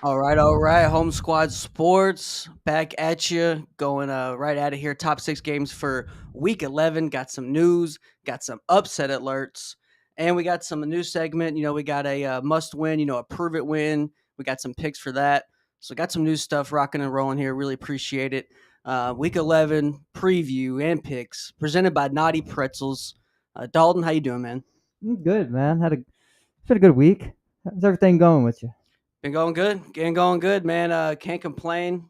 All right. Home Squad Sports back at you. Going right out of here. Top 6 games for Week 11. Got some news. Got some upset alerts, and we got some new segment. We got a must win. A prove it win. We got some picks for that. So got some new stuff rocking and rolling here. Really appreciate it. Week 11 preview and picks presented by Knotty Pretzels. Dalton, how you doing, man? Good, man. Had a good week. How's everything going with you? Been going good. Getting going good, man. Can't complain.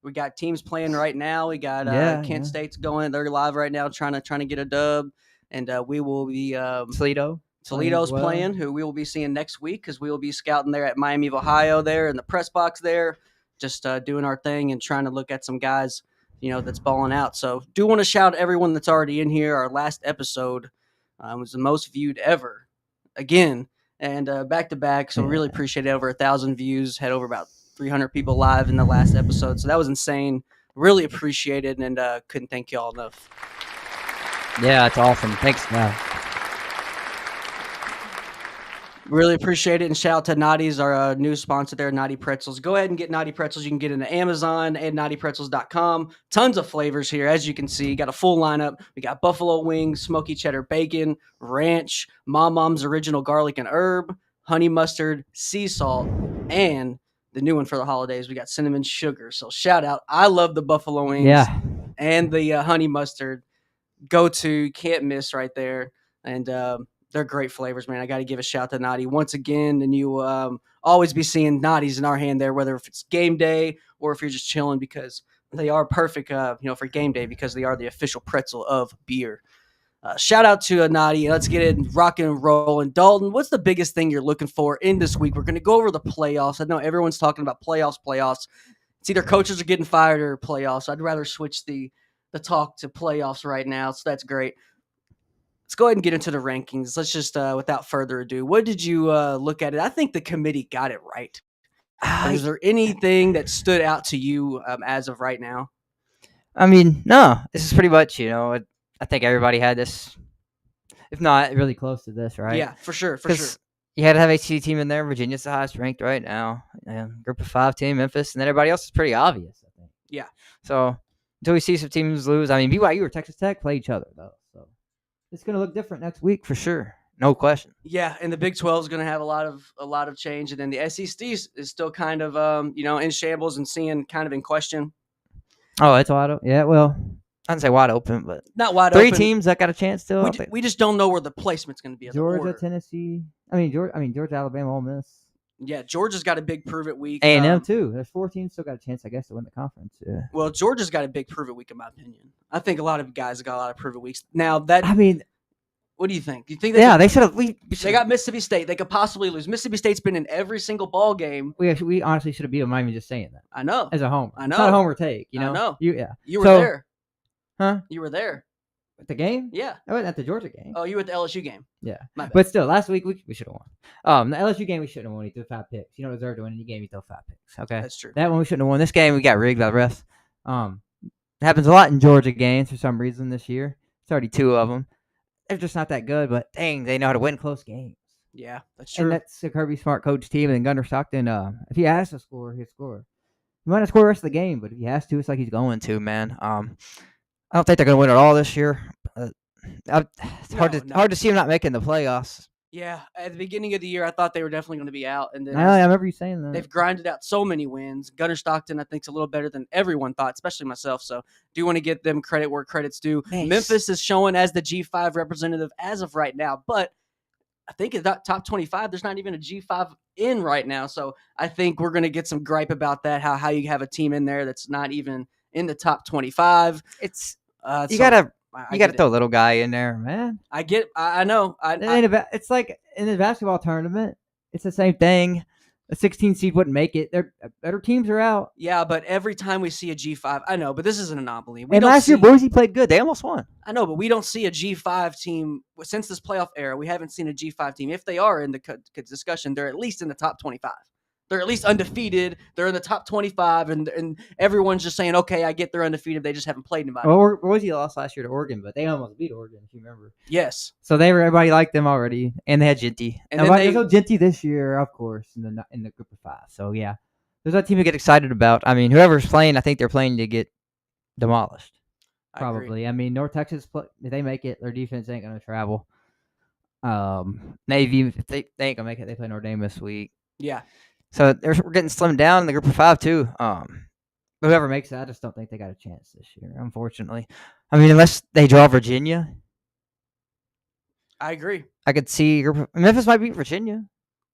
We got teams playing right now. We got Kent Yeah. State's going. They're live right now, trying to get a dub, and we will be Toledo playing as Toledo's well. playing, who we will be seeing next week because we will be scouting there at Miami of Ohio there in the press box there, just doing our thing and trying to look at some guys that's balling out. So do want to shout everyone that's already in here. Our last episode was the most viewed ever, again, and back to back. So really appreciate it. Over 1,000 views, had over about 300 people live in the last episode. So that was insane. Really appreciate it, and couldn't thank you all enough. Yeah, it's awesome. Thanks. Yeah. Really appreciate it. And shout out to Knotty's, our new sponsor there, Knotty Pretzels. Go ahead and get Knotty Pretzels. You can get into Amazon and knottypretzels.com. Tons of flavors here, as you can see. Got a full lineup. We got buffalo wings, smoky cheddar bacon, ranch, Mom's original garlic and herb, honey mustard, sea salt, and the new one for the holidays, we got cinnamon sugar. So shout out. I love the buffalo wings and the honey mustard. Go to, can't miss right there. And they're great flavors, man. I got to give a shout to Knotty once again. And you always be seeing Knotties in our hand there, whether if it's game day or if you're just chilling, because they are perfect, for game day, because they are the official pretzel of beer. Shout out to Knotty. Let's get it rocking and rolling. Dalton, what's the biggest thing you're looking for in this week? We're going to go over the playoffs. I know everyone's talking about playoffs. It's either coaches are getting fired or playoffs. I'd rather switch the talk to playoffs right now, so that's great. Let's go ahead and get into the rankings. Let's just, without further ado, what did you look at it? I think the committee got it right. Is there anything that stood out to you as of right now? I mean, no, this is pretty much, I think everybody had this, if not Really close to this, right? Yeah, for sure. You had to have a ACC team in there. Virginia's the highest ranked right now. Group of 5 team, Memphis, and then everybody else is pretty obvious, I think. Yeah. So until we see some teams lose, I mean, BYU or Texas Tech play each other, though. So It's going to look different next week. for sure. No question. Yeah, and the Big 12 is going to have a lot of change, and then the SEC is still kind of in shambles and seeing kind of in question. Oh, it's wide open. Yeah, well, I wouldn't say wide open, but Not wide three open. teams that got a chance still. We just don't know where the placement's going to be. At Georgia, the order. Tennessee. Georgia, Alabama, Ole Miss. Yeah, Georgia's got a big prove it week. A&M too. There's 4 teams still got a chance, I guess, to win the conference. Yeah. Well, Georgia's got a big prove it week, in my opinion. I think a lot of guys have got a lot of prove it weeks. Now what do you think? Do you think They should have. They got Mississippi State. They could possibly lose. Mississippi State's been in every single ball game. We honestly should have beat them. I'm even just saying that. I know. As a homer. I know. It's not a homer take, I know. You were there. Huh? You were there. At the game? Yeah. I wasn't at the Georgia game. Oh, you were at the LSU game. Yeah. My bad. But still, last week we should have won. The LSU game we shouldn't have won. He threw 5 picks. You don't deserve to win any game. You throw 5 picks. Okay. That's true. That one we shouldn't have won. This game we got rigged by the refs. It happens a lot in Georgia games for some reason this year. It's already 2 of them. They're just not that good, but dang, they know how to win close games. Yeah, that's true. And that's a Kirby Smart coach team. And then Gunnar Stockton, if he has to score, he'll score. He might not score the rest of the game, but if he has to, it's like he's going to, man. I don't think they're going to win it all this year. It's hard to see him not making the playoffs. Yeah, at the beginning of the year, I thought they were definitely going to be out, and then I remember you saying that. They've grinded out so many wins. Gunnar Stockton, I think, is a little better than everyone thought, especially myself. So, do want to get them credit where credit's due. Nice. Memphis is showing as the G5 representative as of right now, but I think in that top 25, there's not even a G5 in right now. So, I think we're going to get some gripe about that. How you have a team in there that's not even in the top 25. It's so you gotta I you gotta get throw it. a little guy in there, man. I know. It's like in the basketball tournament, it's the same thing. A 16 seed wouldn't make it. Better teams are out. Yeah, but every time we see a G5, I know, but this is an anomaly. And last year, Boise played good. They almost won. I know, but we don't see a G5 team since this playoff era. We haven't seen a G5 team. If they are in the discussion, they're at least in the top 25. They're at least undefeated. They're in the top 25, and everyone's just saying, okay, I get they're undefeated. They just haven't played anybody. Well, Boise lost last year to Oregon, but they almost beat Oregon, if you remember. Yes. So everybody liked them already. And they had Ginty. And there's no Ginty this year, of course, in the group of 5. So, yeah. There's a team to get excited about. I mean, whoever's playing, I think they're playing to get demolished. I agree. Probably. I mean, North Texas, if they make it, their defense ain't going to travel. Navy, if they ain't going to make it, they play Notre Dame this week. Yeah. So we're getting slimmed down in the group of 5 too. Whoever makes it, I just don't think they got a chance this year, unfortunately. I mean, unless they draw Virginia, I agree. I could see Memphis might beat Virginia.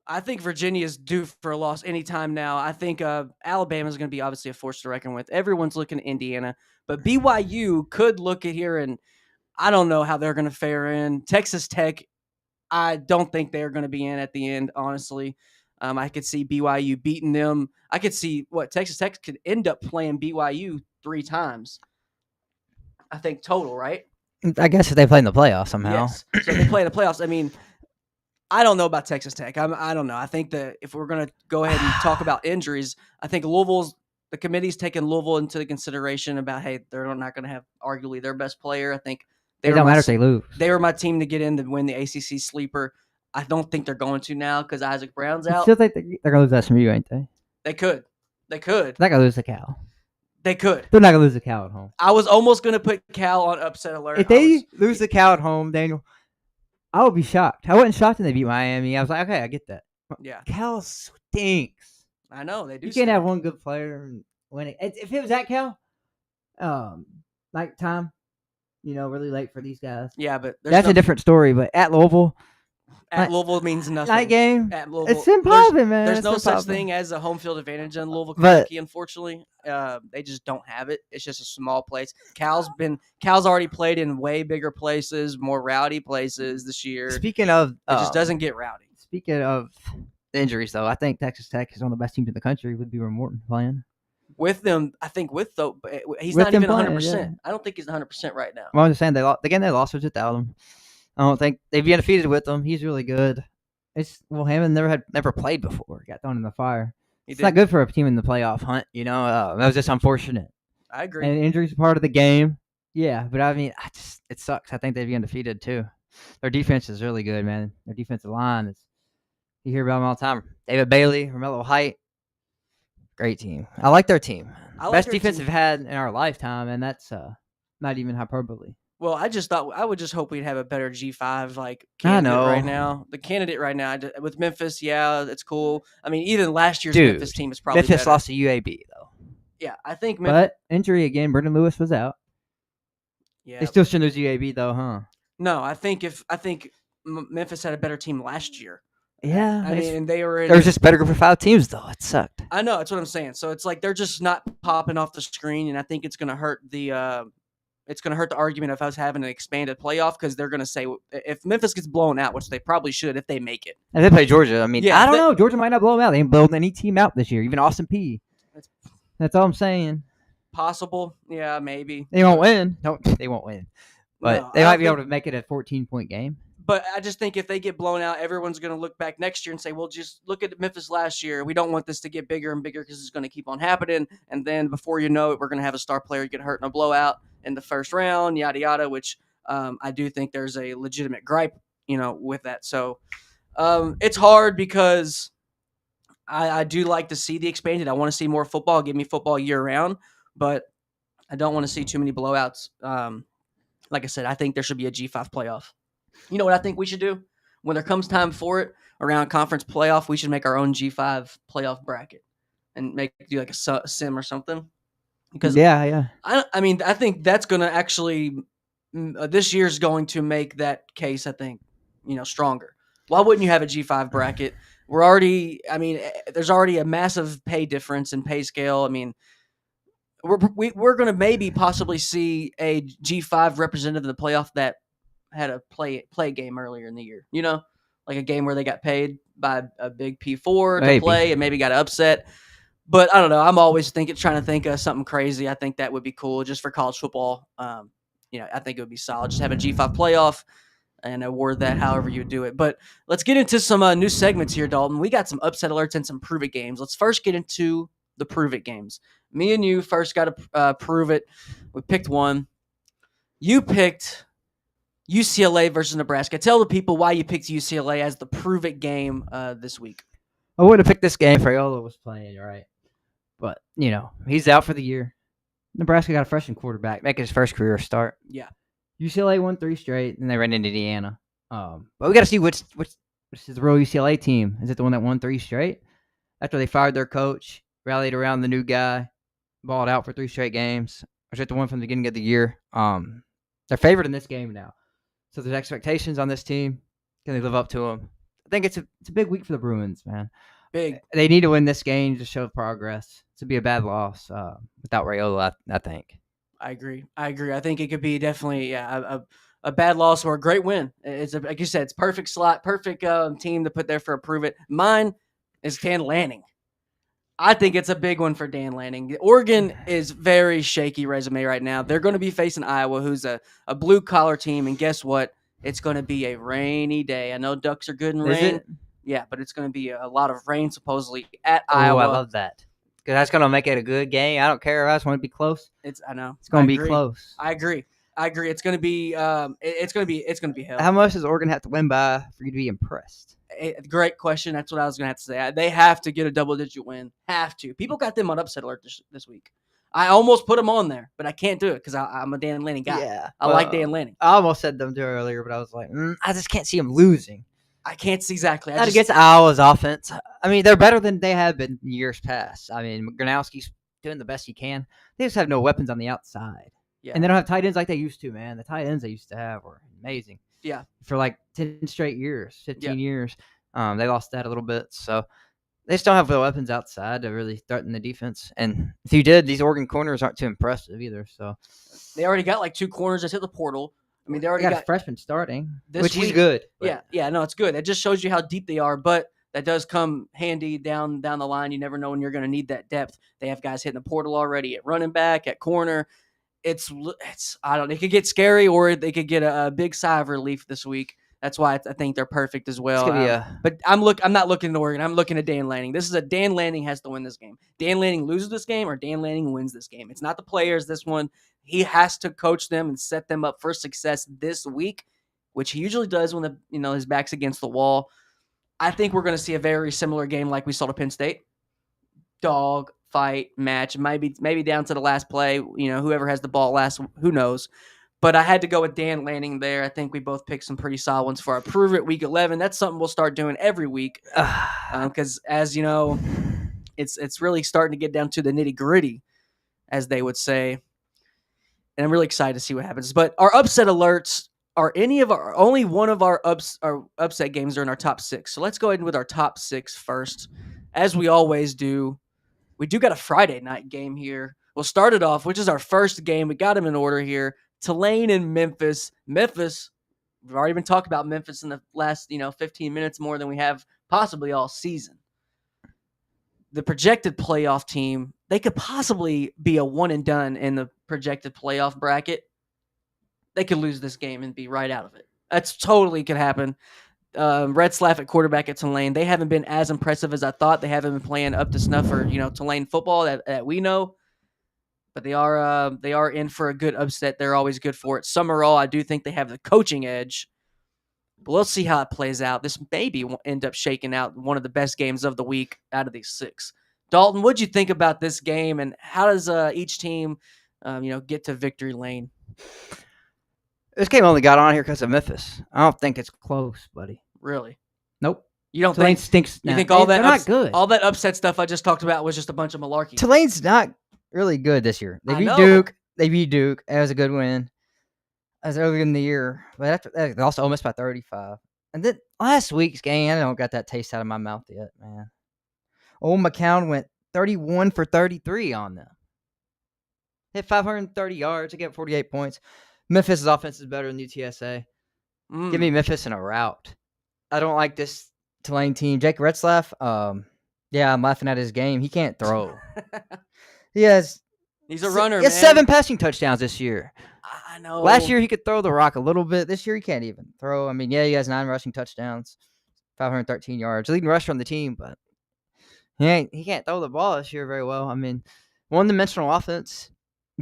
I think Virginia is due for a loss anytime now. I think Alabama is going to be obviously a force to reckon with. Everyone's looking at Indiana, but BYU could look at here, and I don't know how they're going to fare in. Texas Tech, I don't think they're going to be in at the end, honestly. I could see BYU beating them. I could see Texas Tech could end up playing BYU 3 times. I think total, right? I guess if they play in the playoffs somehow. Yes. So if they play in the playoffs. I mean, I don't know about Texas Tech. I don't know. I think that if we're going to go ahead and talk about injuries, I think the committee's taking Louisville into the consideration about, hey, they're not going to have arguably their best player. I think It don't matter if they lose. they were my team to get in to win the ACC sleeper. I don't think they're going to now because Isaac Brown's I out. still think they're going to lose SMU, ain't they? They could. They're not going to lose to Cal. They could. They're not going to lose to Cal at home. I was almost going to put Cal on upset alert. If they lose to Cal at home, Daniel, I would be shocked. I wasn't shocked when they beat Miami. I was like, okay, I get that. Yeah, Cal stinks. I know they do. You can't have one good player and win it. If it was at Cal, nighttime, really late for these guys. Yeah, but That's a different story. But at Louisville, at Louisville means nothing. night game, at Louisville, it's impossible, man. There's It's no such impossible. thing as a home field advantage in Louisville, But- Kentucky. Unfortunately, they just don't have it. It's just a small place. Cal's already played in way bigger places, more rowdy places this year. Speaking of, It just doesn't get rowdy. Speaking of the injuries, though, I think Texas Tech is one of the best teams in the country with Beaver Morton playing. With them, I think he's With not them even playing, 100%. I don't think he's 100% right now. Well, I'm just saying the game they lost was without him. I don't think they'd be undefeated with him. He's really good. Hammond never played before. Got thrown in the fire. It's not good for a team in the playoff hunt. That was just unfortunate. I agree. And injuries are part of the game. Yeah, but I mean, it sucks. I think they'd be undefeated too. Their defense is really good, man. Their defensive line is. You hear about them all the time. David Bailey, Romello Height. Great team. I like their team. Best defense we've had in our lifetime, and that's not even hyperbole. Well, I just thought I would just hope we'd have a better G5 I candidate know. right now. The candidate right now with Memphis, yeah, it's cool. I mean, even last year's Dude, Memphis team is probably Memphis better. lost to UAB, though. Yeah, I think Memphis. But injury again. Brendan Lewis was out. Yeah, They still shouldn't lose UAB though, huh? no, I think Memphis had a better team last year. Yeah, I mean, they were in. There was just a better group of 5 teams, though. It sucked. I know that's what I'm saying. So it's like they're just not popping off the screen, and I think it's going to hurt the argument of us having an expanded playoff because they're going to say if Memphis gets blown out, which they probably should if they make it. And they play Georgia. I mean, Yeah, I don't know. Georgia might not blow them out. They ain't blown any team out this year. Even Austin Peay. That's all I'm saying. Possible, yeah, maybe. They won't win. They won't win. But No, they I might don't be able think- to make it a 14-point game. But I just think if they get blown out, everyone's going to look back next year and say, well, just look at Memphis last year. We don't want this to get bigger and bigger because it's going to keep on happening. And then before you know it, we're going to have a star player get hurt in a blowout in the first round, yada, yada, which I do think there's a legitimate gripe, with that. So it's hard because I do like to see the expanded. I want to see more football. Give me football year round. But I don't want to see too many blowouts. Like I said, I think there should be a G5 playoff. You know what I think we should do? When there comes time for it, around conference playoff, we should make our own G5 playoff bracket and do like a sim or something. Because Yeah. I mean, I think that's going to actually this year's going to make that case. I think stronger. Why wouldn't you have a G5 bracket? There's already a massive pay difference in pay scale. I mean, we're going to maybe possibly see a G5 representative in the playoff that had a play game earlier in the year, like a game where they got paid by a big P4 to play and maybe got upset. But I don't know. I'm always trying to think of something crazy. I think that would be cool just for college football. I think it would be solid. Just have a G5 playoff and award that however you would do it. But let's get into some new segments here, Dalton. We got some upset alerts and some prove it games. Let's first get into the prove it games. Me and you first got to prove it. We picked one. You picked UCLA versus Nebraska. Tell the people why you picked UCLA as the prove it game this week. I would have picked this game if Raiola was playing, right? but he's out for the year. Nebraska got a freshman quarterback making his first career start. Yeah. UCLA won 3 straight, and they ran into Indiana. But we got to see which is the real UCLA team. Is it the one that won 3 straight? After they fired their coach, rallied around the new guy, balled out for 3 straight games. Or is it the one from the beginning of the year? They're favored in this game now. So there's expectations on this team. Can they live up to them? I think it's a big week for the Bruins, man. Big. They need to win this game to show progress. To be a bad loss without Raiola, I think. I agree. I think it could be definitely a bad loss or a great win. It's like you said, it's perfect slot, perfect team to put there for a prove it. Mine is Dan Lanning. I think it's a big one for Dan Lanning. Oregon is very shaky resume right now. They're going to be facing Iowa, who's a blue collar team, and guess what? It's going to be a rainy day. I know Ducks are good in rain. Is it? Yeah, but it's going to be a lot of rain supposedly at Oh, Iowa. I love that. Because that's going to make it a good game. I don't care. I just want it to be close. I know. It's going to be close. I agree. It's going to be it's going to be hell. How much does Oregon have to win by for you to be impressed? Great question. That's what I was going to have to say. They have to get a double-digit win. Have to. People got them on upset alert this week. I almost put them on there, but I can't do it because I'm a Dan Lanning guy. Yeah, I like Dan Lanning. I almost said them too earlier, but I was like, I just can't see them losing. I can't see exactly. Not against Iowa's offense. I mean, they're better than they have been in years past. I mean, Gronowski's doing the best he can. They just have no weapons on the outside. Yeah. And they don't have tight ends like they used to, man. The tight ends they used to have were amazing. Yeah. For like 10 straight years, 15 years. They lost that a little bit. So they just don't have the weapons outside to really threaten the defense. And if you did, these Oregon corners aren't too impressive either. So they already got like 2 corners that hit the portal. I mean, they already got a freshman starting, which is good. Yeah, no, it's good. It just shows you how deep they are, but that does come handy down the line. You never know when you're going to need that depth. They have guys hitting the portal already at running back, at corner. It's I don't know. It could get scary, or they could get a big sigh of relief this week. That's why I think they're perfect as well. But I'm not looking at Oregon. I'm looking at Dan Lanning. This is Dan Lanning has to win this game. Dan Lanning loses this game, or Dan Lanning wins this game. It's not the players. This one, he has to coach them and set them up for success this week, which he usually does when his back's against the wall. I think we're going to see a very similar game like we saw to Penn State. Dog fight match, maybe down to the last play. Whoever has the ball last, who knows. But I had to go with Dan Lanning there. I think we both picked some pretty solid ones for our Prove It Week 11. That's something we'll start doing every week because, as you know, it's really starting to get down to the nitty-gritty, as they would say. And I'm really excited to see what happens. But our upset alerts are only one of our upset games are in our top 6. So let's go ahead with our top 6 first. As we always do, we do got a Friday night game here. We'll start it off, which is our first game. We got them in order here. Tulane and Memphis. Memphis, we've already been talking about Memphis in the last 15 minutes more than we have possibly all season. The projected playoff team, they could possibly be a one and done in the projected playoff bracket. They could lose this game and be right out of it. That's totally could happen. Red Slaff at quarterback at Tulane. They haven't been as impressive as I thought. They haven't been playing up to snuff for Tulane football that we know. But they are in for a good upset. They're always good for it. Summerall, I do think they have the coaching edge. But we'll see how it plays out. This maybe will end up shaking out one of the best games of the week out of these 6. Dalton, what'd you think about this game, and how does each team, get to victory lane? This game only got on here because of Memphis. I don't think it's close, buddy. Really? Nope. You don't Tulane think stinks? You think all that they're not good? All that upset stuff I just talked about was just a bunch of malarkey. Tulane's not really good this year. They beat Duke. It was a good win. As earlier in the year, but after that, they also almost by 35. And then last week's game, I don't got that taste out of my mouth yet, man. Old McCown went 31 for 33 on them. Hit 530 yards to get 48 points. Memphis' offense is better than UTSA. Give me Memphis in a rout. I don't like this Tulane team. Jake Retzlaff, I'm laughing at his game. He can't throw. He's a runner, He has 7 passing touchdowns this year. I know. Last year he could throw the rock a little bit. This year he can't even throw. I mean, he has 9 rushing touchdowns, 513 yards, leading rusher on the team, but he can't throw the ball this year very well. I mean, one-dimensional offense.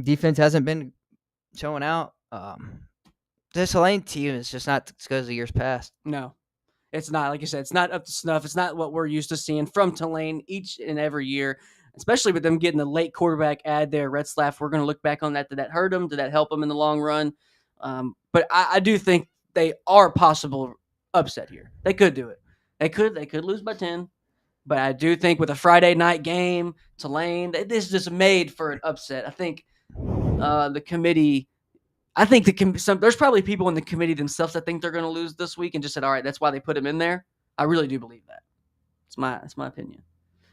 Defense hasn't been showing out. This Tulane team is just not as good as the years past. No. It's not, like you said, it's not up to snuff. It's not what we're used to seeing from Tulane each and every year, especially with them getting the late quarterback ad there, Retzlaff. We're going to look back on that. Did that hurt them? Did that help them in the long run? But I do think they are possible upset here. They could do it. They could lose by 10. But I do think with a Friday night game, Tulane, this is just made for an upset. I think the committee. I think there's probably people in the committee themselves that think they're going to lose this week and just said, "All right, that's why they put him in there." I really do believe that. It's my opinion.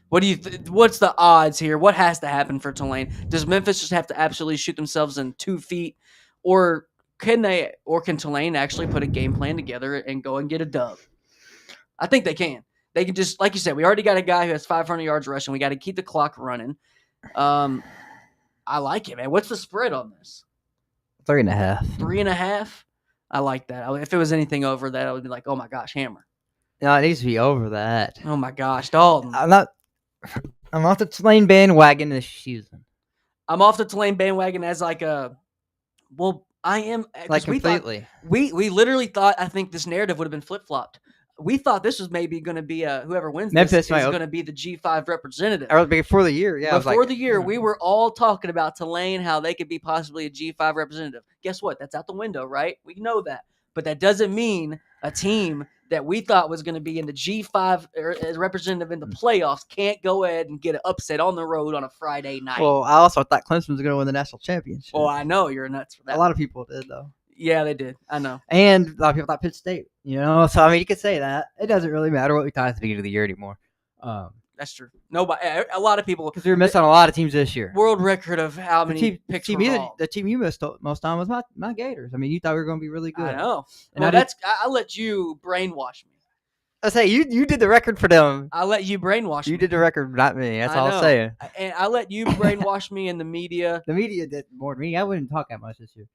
What do you? What's the odds here? What has to happen for Tulane? Does Memphis just have to absolutely shoot themselves in 2 feet, or can they? Or can Tulane actually put a game plan together and go and get a dub? I think they can. They can just, like you said, we already got a guy who has 500 yards rushing. We got to keep the clock running. I like it, man. What's the spread on this? 3.5. 3.5. I like that. If it was anything over that, I would be like, oh my gosh, hammer. No, it needs to be over that. Oh my gosh, Dalton. I'm off the Tulane bandwagon this season. I'm off the Tulane bandwagon as like a. Well, I am Like completely. We literally thought, I think this narrative would have been flip flopped. We thought this was maybe going to be whoever wins Memphis this is going to be the G5 representative. Or before the year, yeah. Before the year, we were all talking about Tulane, how they could be possibly a G5 representative. Guess what? That's out the window, right? We know that. But that doesn't mean a team that we thought was going to be in the G5 or as representative in the playoffs can't go ahead and get an upset on the road on a Friday night. Well, I also thought Clemson was going to win the national championship. Oh, I know. You're nuts for that. A lot of people did, though. Yeah, they did. I know. And a lot of people thought Pitt State, So, I mean, you could say that. It doesn't really matter what we thought at the beginning of the year anymore. That's true. Nobody, a lot of people. Because we were missing on a lot of teams this year. World record of how many picks were called. The team you missed most on was my Gators. I mean, you thought we were going to be really good. I know. And well, I'll let you brainwash me. I say you did the record for them. I'll let you brainwash me. You did the record, not me. That's all I'm saying. And I'll let you brainwash me in the media. The media did more than me. I wouldn't talk that much this year.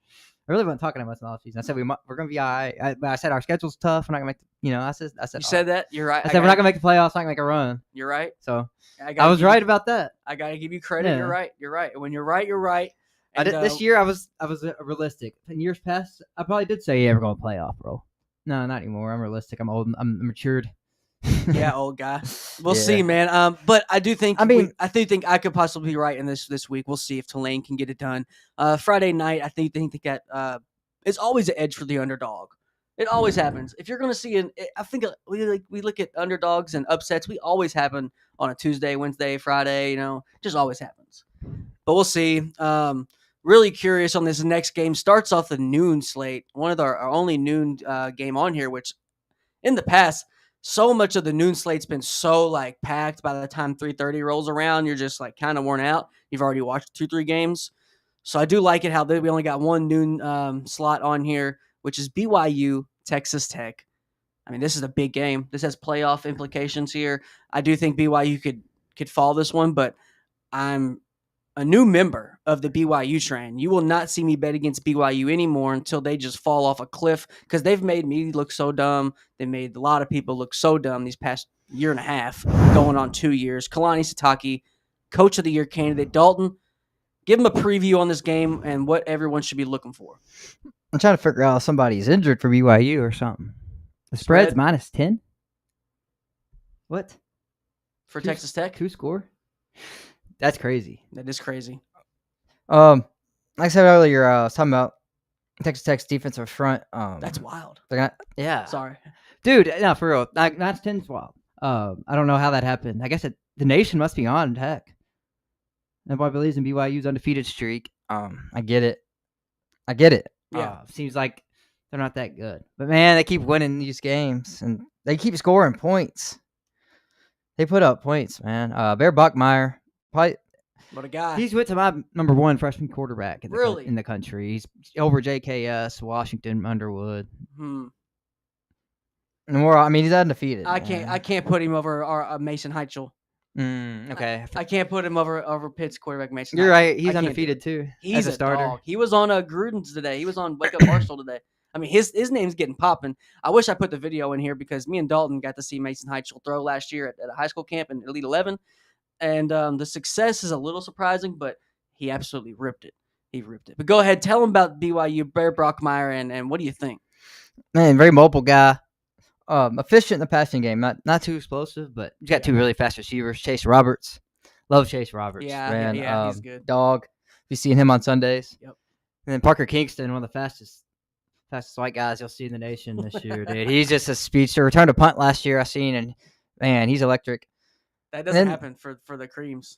I really wasn't talking that much in the offseason. I said we're going to be all right. But I said our schedule's tough. We're not going to make I said you said that? You're right. I said we're not going to make the playoffs. Not going to make a run. You're right. So I was right about that. I got to give you credit. Yeah. You're right. You're right. When you're right, you're right. And, this year I was realistic. In years past, I probably did say, yeah, we're going to playoff, bro. No, not anymore. I'm realistic. I'm old. I'm matured. Yeah, old guy. We'll see, man. But I do think I think I could possibly be right in this week. We'll see if Tulane can get it done. Friday night, I think that it's always an edge for the underdog. It always happens. If you're going to see I think we look at underdogs and upsets. We always happen on a Tuesday, Wednesday, Friday. Just always happens. But we'll see. Really curious on this next game. Starts off the noon slate. One of our only noon game on here, which in the past. So much of the noon slate's been so packed by the time 3:30 rolls around, you're just kind of worn out. You've already watched 2-3 games. So I do like it how we only got one noon slot on here, which is BYU, Texas Tech. I mean, this is a big game. This has playoff implications here. I do think BYU could fall this one, but I'm a new member of the BYU train. You will not see me bet against BYU anymore until they just fall off a cliff because they've made me look so dumb. They made a lot of people look so dumb these past year and a half, going on 2 years. Kalani Sitake, Coach of the Year candidate. Dalton, give him a preview on this game and what everyone should be looking for. I'm trying to figure out if somebody's injured for BYU or something. The spread's -10? What? For Texas Tech? 2 score? That's crazy. That is crazy. Like I said earlier, I was talking about Texas Tech's defensive front. That's wild. Yeah. Sorry. Dude, no, for real. That's 10's wild. I don't know how that happened. I guess the nation must be on Tech. Nobody believes in BYU's undefeated streak. I get it. Yeah. Seems like they're not that good. But, man, they keep winning these games, and they keep scoring points. They put up points, man. Bear Buckmeyer. Probably, what a guy. He's with my number one freshman quarterback in the country. He's over JKS, Washington, Underwood. And he's undefeated. I can't put him over Mason Heichel. Okay. I can't put him over Pitt's quarterback Mason. You're right. He's undefeated too. He's a starter. Dog. He was on Gruden's today. He was on Wake Up Marshall today. I mean, his name's getting popping. I wish I put the video in here because me and Dalton got to see Mason Heichel throw last year at a high school camp in Elite 11. And the success is a little surprising, but he absolutely ripped it. He ripped it. But go ahead, tell him about BYU, Bear Brockmeyer, and what do you think? Man, very mobile guy. Efficient in the passing game, not too explosive, but he's got two really fast receivers. Chase Roberts, love Chase Roberts. Yeah, he's good. Dog. You seen him on Sundays? Yep. And then Parker Kingston, one of the fastest white guys you'll see in the nation this year, dude. He's just a speedster. Returned a punt last year I seen, and man, he's electric. That doesn't happen for the Creams.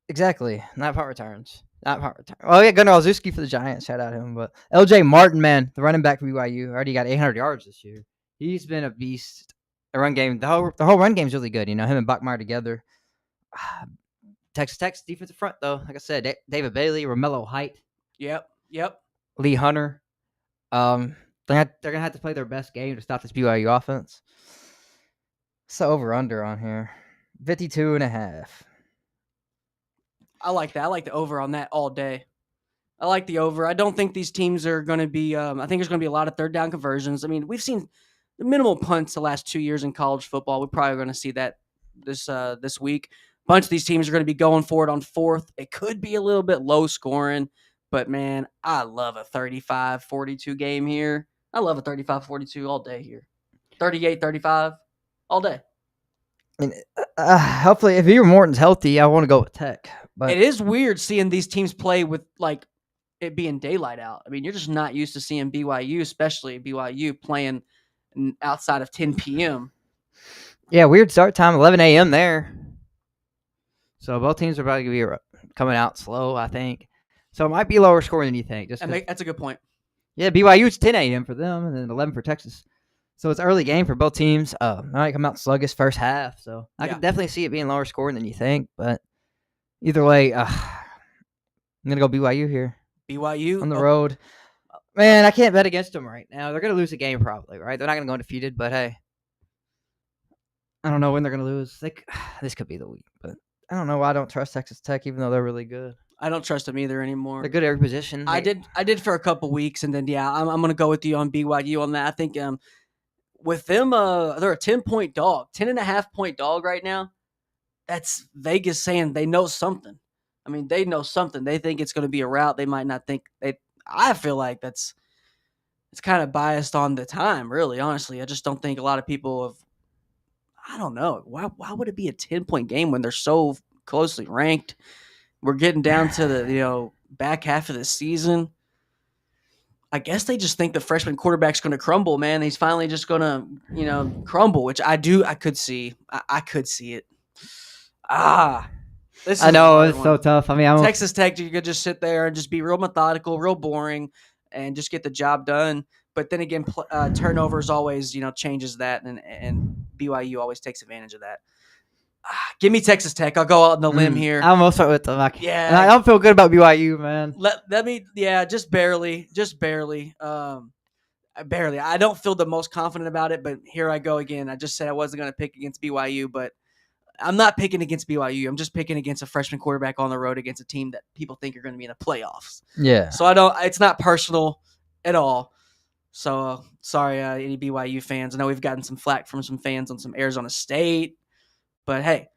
Exactly. Not punt returns. Oh, yeah, Gunnar Olszewski for the Giants. Shout out to him. But L.J. Martin, man, the running back from BYU, already got 800 yards this year. He's been a beast. The run game, the whole run game is really good. Him and Bachmeier together. Texas Tech's defensive front, though, like I said, David Bailey, Romello Height. Yep. Lee Hunter. They're gonna have to play their best game to stop this BYU offense. So over/under on here, 52.5. I like that. I like the over on that all day. I like the over. I don't think these teams are going to be. I think there's going to be a lot of third down conversions. I mean, we've seen the minimal punts the last 2 years in college football. We're probably going to see that this week. A bunch of these teams are going to be going for it on fourth. It could be a little bit low scoring, but man, I love a 35-42 game here. I love a 35-42 all day here. 38-35 all day. I mean, hopefully, if Eva Morton's healthy, I want to go with Tech. But it is weird seeing these teams play with like it being daylight out. I mean, you're just not used to seeing BYU, especially BYU, playing outside of 10 p.m. Yeah, weird start time, 11 a.m. there. So both teams are probably going to be coming out slow, I think. So it might be lower scoring than you think. That's a good point. Yeah, BYU's 10 a.m. for them, and then 11 for Texas. So it's early game for both teams. They might come out sluggish first half. So I can definitely see it being lower scoring than you think. But either way, I'm going to go BYU here. BYU? On the road. Man, I can't bet against them right now. They're going to lose a game probably, right? They're not going to go undefeated, but hey. I don't know when they're going to lose. This could be the week, but I don't know why I don't trust Texas Tech, even though they're really good. I don't trust them either anymore. They're good at every position. I did for a couple weeks, and then I'm going to go with you on BYU on that. I think with them, they're a 10-point dog, 10.5-point dog right now. That's Vegas saying they know something. I mean, they know something. They think it's going to be a rout. They might not think they. I feel like it's kind of biased on the time, really, honestly. I just don't think a lot of people have. I don't know. Why would it be a 10-point game when they're so closely ranked? We're getting down to the back half of the season. I guess they just think the freshman quarterback's going to crumble, man. He's finally just going to, crumble, which I could see. I could see it. I know it's so tough. I mean, Texas Tech, you could just sit there and just be real methodical, real boring, and just get the job done. But then again, turnovers always, changes that, and BYU always takes advantage of that. Give me Texas Tech. I'll go out on the limb here. I'm also with them. Yeah, I don't feel good about BYU, man. Let me. Yeah, just barely. Barely. I don't feel the most confident about it, but here I go again. I just said I wasn't going to pick against BYU, but I'm not picking against BYU. I'm just picking against a freshman quarterback on the road against a team that people think are going to be in the playoffs. Yeah. So it's not personal at all. So sorry, any BYU fans. I know we've gotten some flack from some fans on some Arizona State, but hey,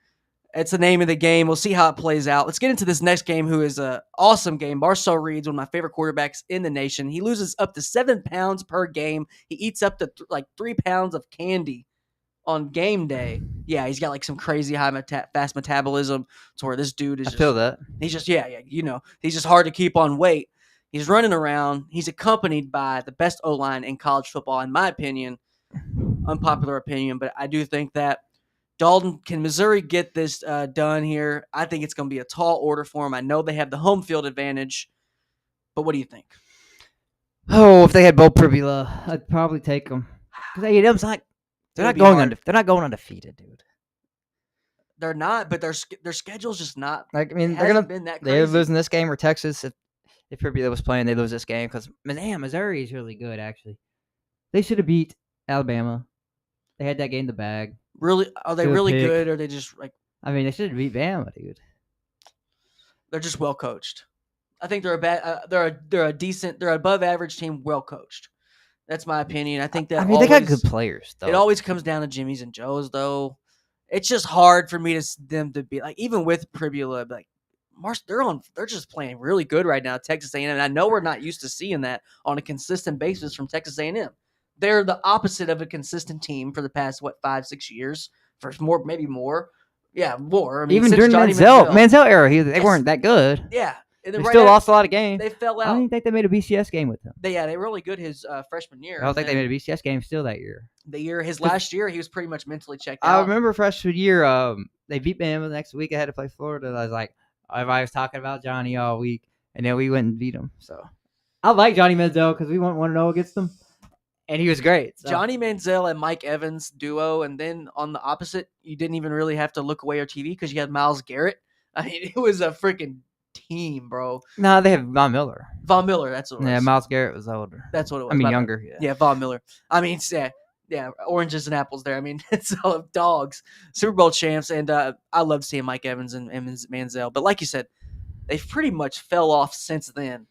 it's the name of the game. We'll see how it plays out. Let's get into this next game, who is an awesome game. Marcel Reed's one of my favorite quarterbacks in the nation. He loses up to 7 pounds per game. He eats up to 3 pounds of candy on game day. Yeah, he's got some crazy high fast metabolism to where this dude is. I feel that. He's just he's just hard to keep on weight. He's running around. He's accompanied by the best O-line in college football, in my opinion. Unpopular opinion, but I do think that can Missouri get this done here? I think it's going to be a tall order for them. I know they have the home field advantage, but what do you think? Oh, if they had Bo Pribula, I'd probably take them. Because A&M's they're not going undefeated, dude. They're not, but their schedule's just not. They're been that crazy. They're losing this game, or Texas. If Pribula was playing, they lose this game because Missouri is really good. Actually, they should have beat Alabama. They had that game in the bag. Really? Are they really good, or are they just they should have beat Bama, dude. They're just well coached. I think they're they're above average team, well coached. That's my opinion. I think that. They got good players, though. It always comes down to Jimmy's and Joe's, though. It's just hard for me them to be even with Pribula, they're just playing really good right now. Texas A&M. And I know we're not used to seeing that on a consistent basis from Texas A&M. they're the opposite of a consistent team for the past 5-6 years, for more, maybe more. Yeah, more. I mean, Even since during Johnny Manziel era, they Yes. weren't that good. Yeah, and then They still lost a lot of games. They fell I don't out. even think they made a BCS game with him. They were really good his freshman year. I don't think they and made a BCS game still that year. his last year, he was pretty much mentally checked I out. remember freshman year, they beat Bama the next week. I had to play Florida. I was like, everybody was talking about Johnny all week, and then we went and beat him. So I like Johnny Manziel because we went 1-0 against him, and he was great. So. Johnny Manziel and Mike Evans duo, and then on the opposite, you didn't even really have to look away your TV because you had Myles Garrett. I mean, it was a freaking team, bro. No, they have Von Miller. Von Miller, that's what it was. Yeah, Myles Garrett was older. That's what it was. I mean, younger. Yeah, Von Miller. I mean, yeah, oranges and apples there. I mean, it's all dogs. Super Bowl champs, and I love seeing Mike Evans and Manziel. But like you said, they've pretty much fell off since then.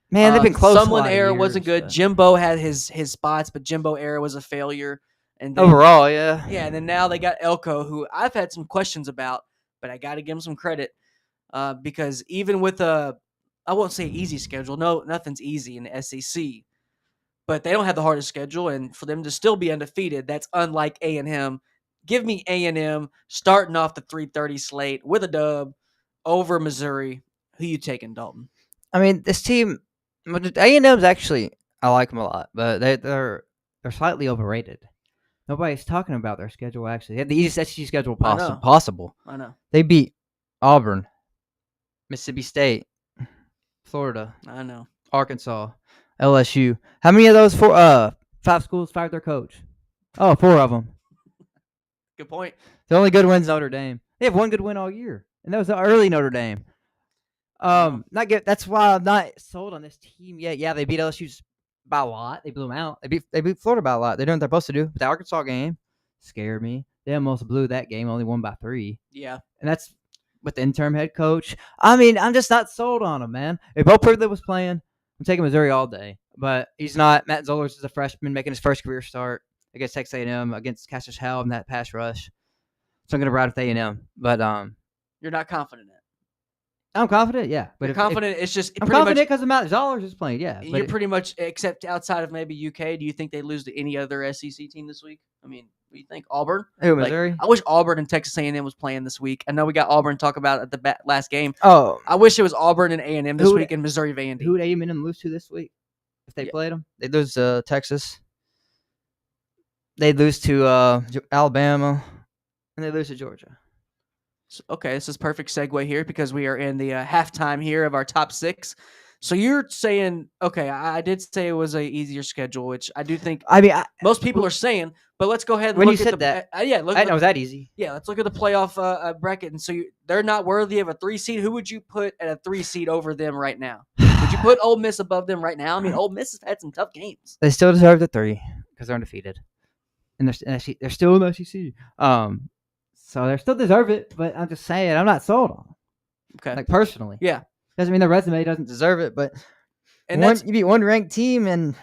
Man, they've been close. Sumlin era wasn't good. But... Jimbo had his spots, but Jimbo era was a failure. And then, overall, yeah. Yeah, and then now they got Elko, who I've had some questions about, but I got to give him some credit because even with I won't say easy schedule. No, nothing's easy in the SEC. But they don't have the hardest schedule, and for them to still be undefeated, that's unlike A&M. Give me A&M starting off the 3:30 slate with a dub over Missouri. Who you taking, Dalton? I mean, this team, A&M's actually, I like them a lot, but they're slightly overrated. Nobody's talking about their schedule, actually. They had the easiest SEC schedule possible. I know. They beat Auburn, Mississippi State, Florida. I know. Arkansas, LSU. How many of those 5 schools fired their coach? Oh, 4 of them. Good point. The only good win's Notre Dame. They have one good win all year, and that was the early Notre Dame. Not good. That's why I'm not sold on this team yet. Yeah, they beat LSU by a lot. They blew them out. They beat Florida by a lot. They're doing what they're supposed to do. But the Arkansas game scared me. They almost blew that game. Only won by 3. Yeah, and that's with the interim head coach. I mean, I'm just not sold on him, man. If Bo Privilege was playing, I'm taking Missouri all day. But he's not. Matt Zollers is a freshman making his first career start against Texas A&M, against Cassius Howell in that pass rush. So I'm going to ride with A&M. But you're not confident in it. I'm confident, yeah. But confident, it's just I'm confident because Matt Zollers is playing, yeah. You're pretty much, except outside of maybe UK, do you think they lose to any other SEC team this week? I mean, what do you think? Auburn? Missouri? I wish Auburn and Texas A&M was playing this week. I know we got Auburn to talk about at the last game. Oh. I wish it was Auburn and A&M this week and Missouri Vandy. Who would A&M lose to this week if they played them? They'd lose to Texas. They'd lose to Alabama. And they'd lose to Georgia. Okay, this is perfect segue here because we are in the halftime here of our top 6. So you're saying, okay, I did say it was a easier schedule, which I do think most people are saying, but let's go ahead and when look you at said that. I didn't know it was that easy. Yeah, let's look at the playoff bracket. And so they're not worthy of a 3 seed. Who would you put at a 3 seed over them right now? Would you put Ole Miss above them right now? I mean, Ole Miss has had some tough games. They still deserve the 3 because they're undefeated. And they're still in the SEC. So they still deserve it, but I'm just saying I'm not sold on them. Okay. Like personally. Yeah. Doesn't mean their resume doesn't deserve it, but you beat one ranked team and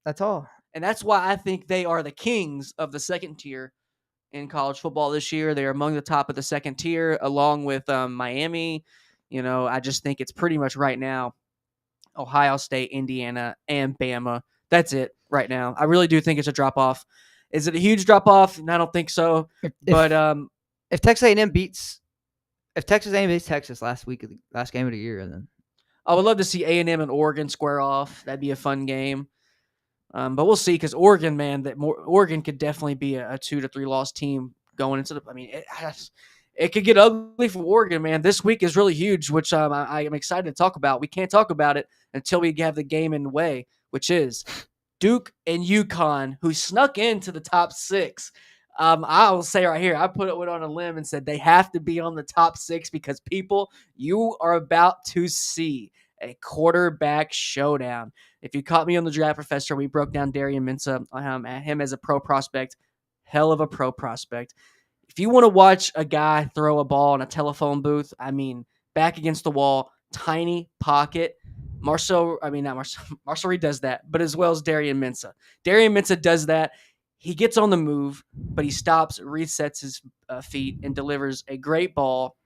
that's all. And that's why I think they are the kings of the second tier in college football this year. They're among the top of the second tier along with Miami. You know, I just think it's pretty much right now Ohio State, Indiana, and Bama. That's it right now. I really do think it's a drop-off. Is it a huge drop-off? I don't think so. If Texas A&M beats Texas last game of the year, then I would love to see A&M and Oregon square off. That'd be a fun game. But we'll see because Oregon, man, Oregon could definitely be a 2 to 3 loss team going into the. I mean, it could get ugly for Oregon, man. This week is really huge, which I am excited to talk about. We can't talk about it until we have the game in the way, which is Duke and UConn, who snuck into the top 6. I will say right here, I went on a limb and said they have to be on the top 6 because people, you are about to see a quarterback showdown. If you caught me on the Draft Professor, we broke down Darian Mensah, him as a pro prospect, hell of a pro prospect. If you want to watch a guy throw a ball in a telephone booth, I mean, back against the wall, tiny pocket. Marcel Reed does that, but as well as Darian Mensah. Darian Mensah does that. He gets on the move, but he stops, resets his feet, and delivers a great ball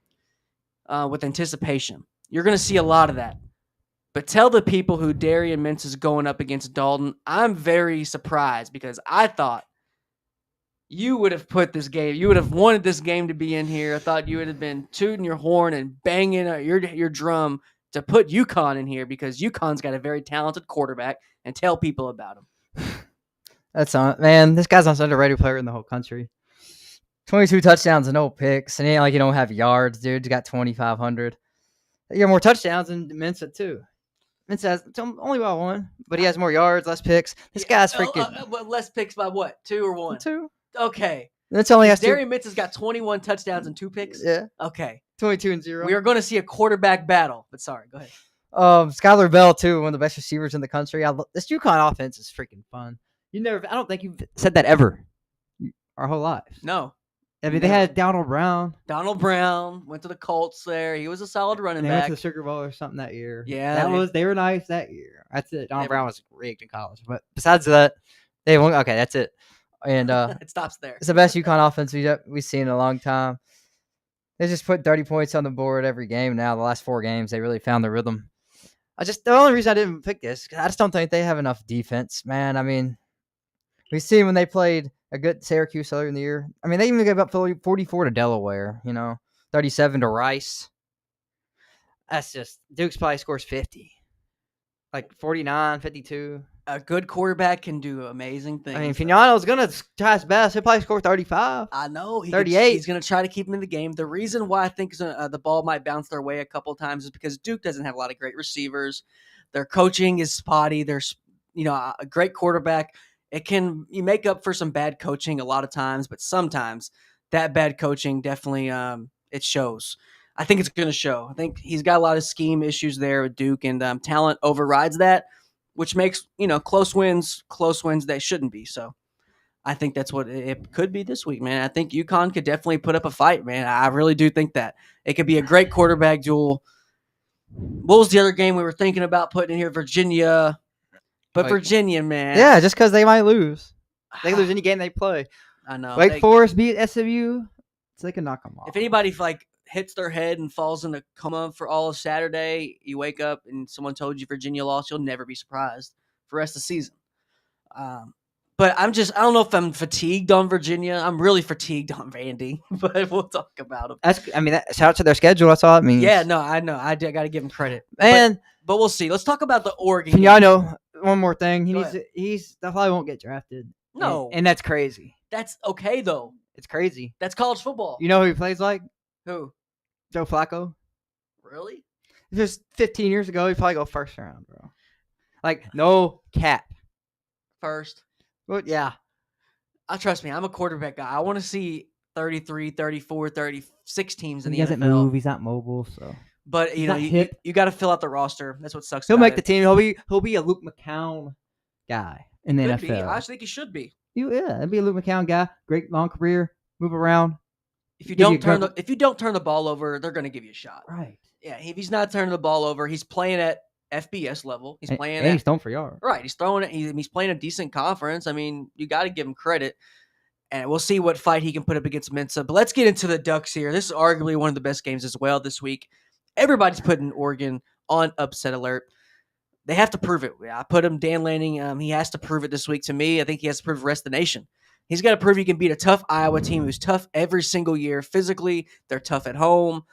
with anticipation. You're going to see a lot of that. But tell the people who Darian Mintz is going up against Dalton. I'm very surprised because I thought you would have put this game. You would have wanted this game to be in here. I thought you would have been tooting your horn and banging your drum to put UConn in here because UConn's got a very talented quarterback, and tell people about him. That's on, man. This guy's the most underrated player in the whole country. 22 touchdowns and no picks, and it ain't like you don't have yards, dude. He's got 2,500. You have more touchdowns than Mensa too. Mensa has only about one, but he has more yards, less picks. This guy's freaking Less picks by what? 2 or 1? 2. Okay. That's only has Darian Mintz has got 21 touchdowns and 2 picks. Yeah. Okay. 22 and 0. We are going to see a quarterback battle. But sorry, go ahead. Skylar Bell too, one of the best receivers in the country. This UConn offense is freaking fun. I don't think you've said that ever our whole lives. No. I mean, they had Donald Brown. Donald Brown went to the Colts there. He was a solid running They back. went to the Sugar Bowl or something that year. Yeah. They were nice that year. That's it. Donald Brown was rigged in college. But Besides that, they won. Okay, that's it. And it stops there. It's the best UConn offense we've seen in a long time. They just put 30 points on the board every game now. The last 4 games, they really found their rhythm. The only reason I didn't pick this, because I just don't think they have enough defense, man. I mean, we see when they played a good Syracuse earlier in the year. I mean, they even gave up 44 to Delaware, 37 to Rice. That's just, Duke's probably scores 50. Like 49, 52. A good quarterback can do amazing things. I mean, Fignano's going to try his best. He'll probably score 35. I know. 38. He's going to try to keep him in the game. The reason why I think the ball might bounce their way a couple of times is because Duke doesn't have a lot of great receivers. Their coaching is spotty. There's, a great quarterback. You make up for some bad coaching a lot of times, but sometimes that bad coaching definitely it shows. I think it's going to show. I think he's got a lot of scheme issues there with Duke, and talent overrides that, which makes close wins they shouldn't be. So I think that's what it could be this week, man. I think UConn could definitely put up a fight, man. I really do think that it could be a great quarterback duel. What was the other game we were thinking about putting in here? Virginia. But Virginia, man. Yeah, just because they might lose. They lose any game they play. I know. Wake Forest beat SMU, so they can knock them off. If anybody hits their head and falls in a coma for all of Saturday, you wake up and someone told you Virginia lost, you'll never be surprised for the rest of the season. But I don't know if I'm fatigued on Virginia. I'm really fatigued on Vandy, but we'll talk about them. Shout out to their schedule. That's all it means. Yeah, no, I know. I got to give them credit. And but we'll see. Let's talk about the Oregon. Yeah, I know. One more thing. He probably won't get drafted. No. And that's crazy. That's okay, though. It's crazy. That's college football. You know who he plays like? Who? Joe Flacco. Really? Just 15 years ago, he'd probably go first round, bro. Like, no cap. First. Well, yeah. Trust me, I'm a quarterback guy. I want to see 33, 34, 36 teams in the NFL. He doesn't move. He's not mobile, so. But you got to fill out the roster. That's what sucks. He'll make the team. He'll be a Luke McCown guy in the NFL. I think he should be. It'd be a Luke McCown guy. Great long career. Move around. If you don't turn the ball over, they're going to give you a shot. Right. Yeah. If he's not turning the ball over, he's playing at FBS level. He's playing. He's throwing for yards. Right. He's throwing it. He's playing a decent conference. I mean, you got to give him credit. And we'll see what fight he can put up against Mensa. But let's get into the Ducks here. This is arguably one of the best games as well this week. Everybody's putting Oregon on upset alert. They have to prove it. I put him, Dan Lanning. He has to prove it this week to me. I think he has to prove the rest of the nation. He's got to prove he can beat a tough Iowa team who's tough every single year. Physically, they're tough at home.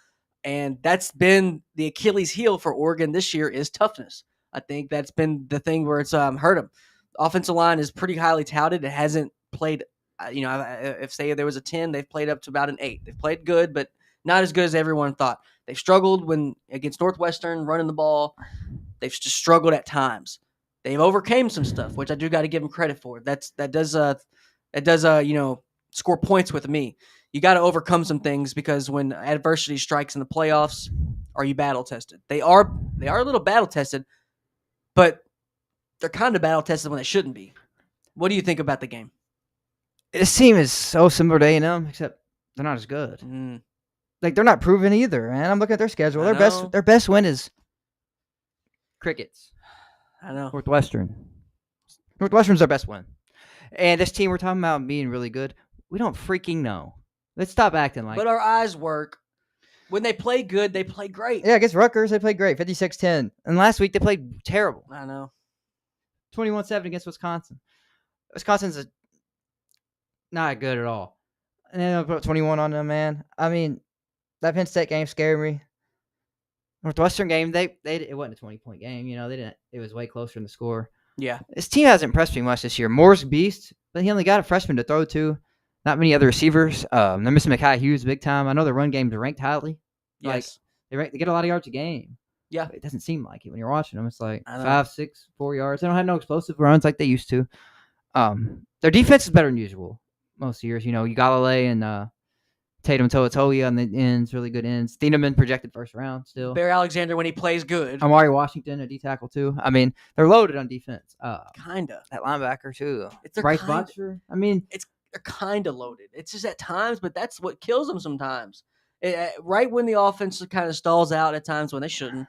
And that's been the Achilles heel for Oregon this year is toughness. I think that's been the thing where it's hurt them. The offensive line is pretty highly touted. It hasn't played, if say there was a 10, they've played up to about an 8. They've played good, but not as good as everyone thought. They've struggled against Northwestern running the ball. They've just struggled at times. They've overcame some stuff, which I do got to give them credit for. That does score points with me. You got to overcome some things because when adversity strikes in the playoffs, are you battle tested? They are a little battle tested, but they're kind of battle tested when they shouldn't be. What do you think about the game? This team is so similar to A&M, except they're not as good. Like they're not proven either, man. I'm looking at their schedule. Their best win is Crickets. I know. Northwestern's their best win. And this team we're talking about being really good, we don't freaking know. Let's stop acting like. But our eyes work. When they play good, they play great. Yeah, against Rutgers, they played great, 56-10. And last week, they played terrible, I know. 21-7 against Wisconsin. Wisconsin's not good at all. And then they'll put 21 on them, man. I mean, that Penn State game scared me. Northwestern game, it wasn't a 20-point game. They didn't. It was way closer in the score. Yeah. This team hasn't impressed me much this year. Moore's beast, but he only got a freshman to throw to. Not many other receivers. They're missing Mekhi Hughes big time. I know their run games are ranked highly. Yes. They get a lot of yards a game. Yeah. But it doesn't seem like it when you're watching them. It's like I know. 5, 6, 4 yards. They don't have no explosive runs like they used to. Their defense is better than usual most years. You Galilei and Tatum Toatoia on the ends, really good ends. Thieneman projected first round still. Bear Alexander when he plays good. Amari Washington, a D tackle too. I mean, they're loaded on defense. Kinda. That linebacker too. It's Bryce Butcher. I mean, they're kind of loaded. It's just at times, but that's what kills them sometimes. Right when the offense kind of stalls out at times when they shouldn't,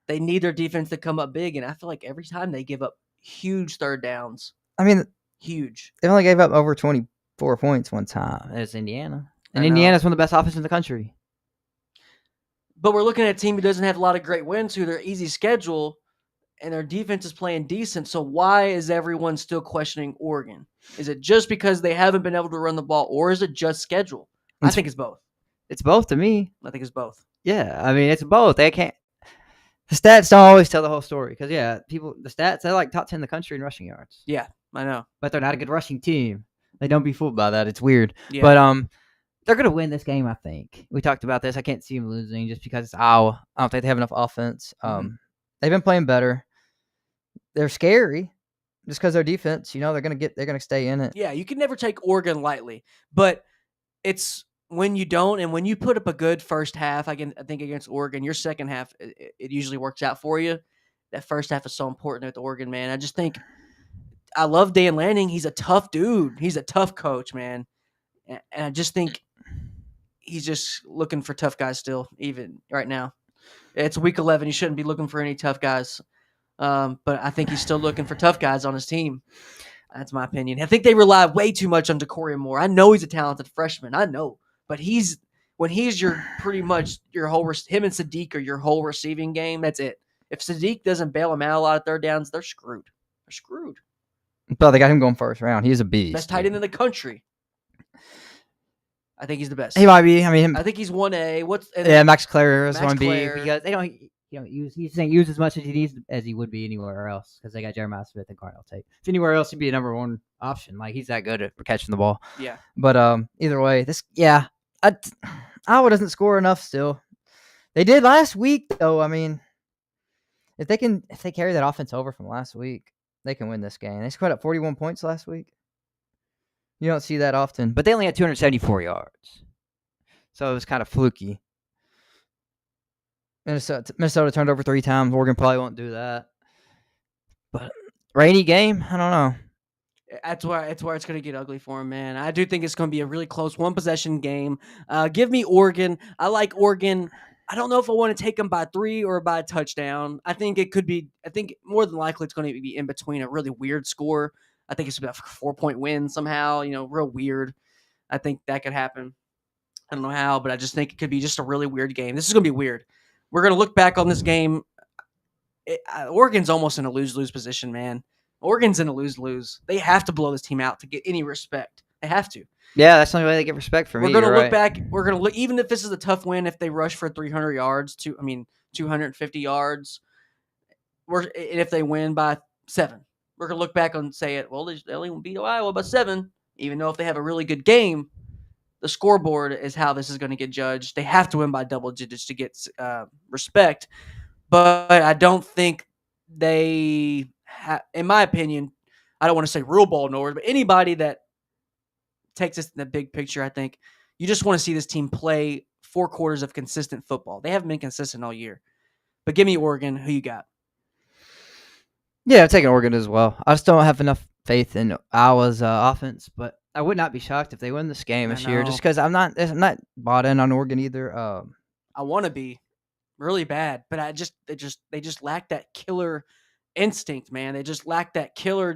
they need their defense to come up big, and I feel like every time they give up huge third downs. I mean, huge. They only gave up over 24 points one time. It's Indiana. And Indiana's one of the best offenses in the country. But we're looking at a team who doesn't have a lot of great wins, who their easy schedule, and their defense is playing decent. So why is everyone still questioning Oregon? Is it just because they haven't been able to run the ball, or is it just schedule? I think it's both. It's both to me. I think it's both. Yeah, I mean, it's both. They can't. The stats don't always tell the whole story because, the stats, they're like top 10 in the country in rushing yards. Yeah, I know. But they're not a good rushing team. They don't be fooled by that. It's weird. Yeah. But they're going to win this game, I think. We talked about this. I can't see them losing just because it's Iowa. I don't think they have enough offense. They've been playing better. They're scary just because their defense, they're going to stay in it. Yeah, you can never take Oregon lightly. But it's when you don't, and when you put up a good first half, I think against Oregon, your second half, it usually works out for you. That first half is so important with Oregon, man. I just think I love Dan Lanning. He's a tough dude. He's a tough coach, man. And I just think he's just looking for tough guys still, even right now. It's week 11. You shouldn't be looking for any tough guys. But I think he's still looking for tough guys on his team. That's my opinion. I think they rely way too much on Decoria Moore. I know he's a talented freshman. I know. But when he's your pretty much your whole him and Sadiq are your whole receiving game. That's it. If Sadiq doesn't bail him out a lot of third downs, they're screwed. They're screwed. But they got him going first round. He's a beast. Best tight end in the country. I think he's the best. He might be. I mean, I think he's 1A. Max Clare is 1B Clare. because they don't. He doesn't use as much as he needs as he would be anywhere else because they got Jeremiah Smith and Cardinal Tate. If anywhere else, he'd be a number one option. Like he's that good at catching the ball. Yeah. But either way, Iowa doesn't score enough still. They did last week though. I mean, if they carry that offense over from last week, they can win this game. They scored up 41 points last week. You don't see that often, but they only had 274 yards, so it was kind of fluky. Minnesota turned over 3 times. Oregon probably won't do that. But rainy game, I don't know. That's where it's going to get ugly for him, man. I do think it's going to be a really close one-possession game. Give me Oregon. I like Oregon. I don't know if I want to take them by 3 or by a touchdown. I think it could be. I think more than likely it's going to be in between a really weird score. I think it's about a 4-point win somehow. Real weird. I think that could happen. I don't know how, but I just think it could be just a really weird game. This is going to be weird. We're going to look back on this game. Oregon's almost in a lose-lose position, man. Oregon's in a lose-lose. They have to blow this team out to get any respect. They have to. Yeah, that's the only way they get respect from me. We're going to look back. We're going to look, even if this is a tough win, if they rush for 300 yards, 250 yards, and if they win by 7, we're going to look back and say it. Well, they only beat Iowa by 7, even though if they have a really good game, the scoreboard is how this is going to get judged. They have to win by double digits to get respect. But I don't think they have, in my opinion, I don't want to say real ball knowers, but anybody that takes us in the big picture, I think you just want to see this team play 4 quarters of consistent football. They haven't been consistent all year. But give me Oregon. Who you got? Yeah, I'm taking Oregon as well. I just don't have enough faith in Iowa's offense, but I would not be shocked if they win this game this year, just because I'm not bought in on Oregon either. I want to be really bad, but they just lack that killer instinct, man. They just lack that killer.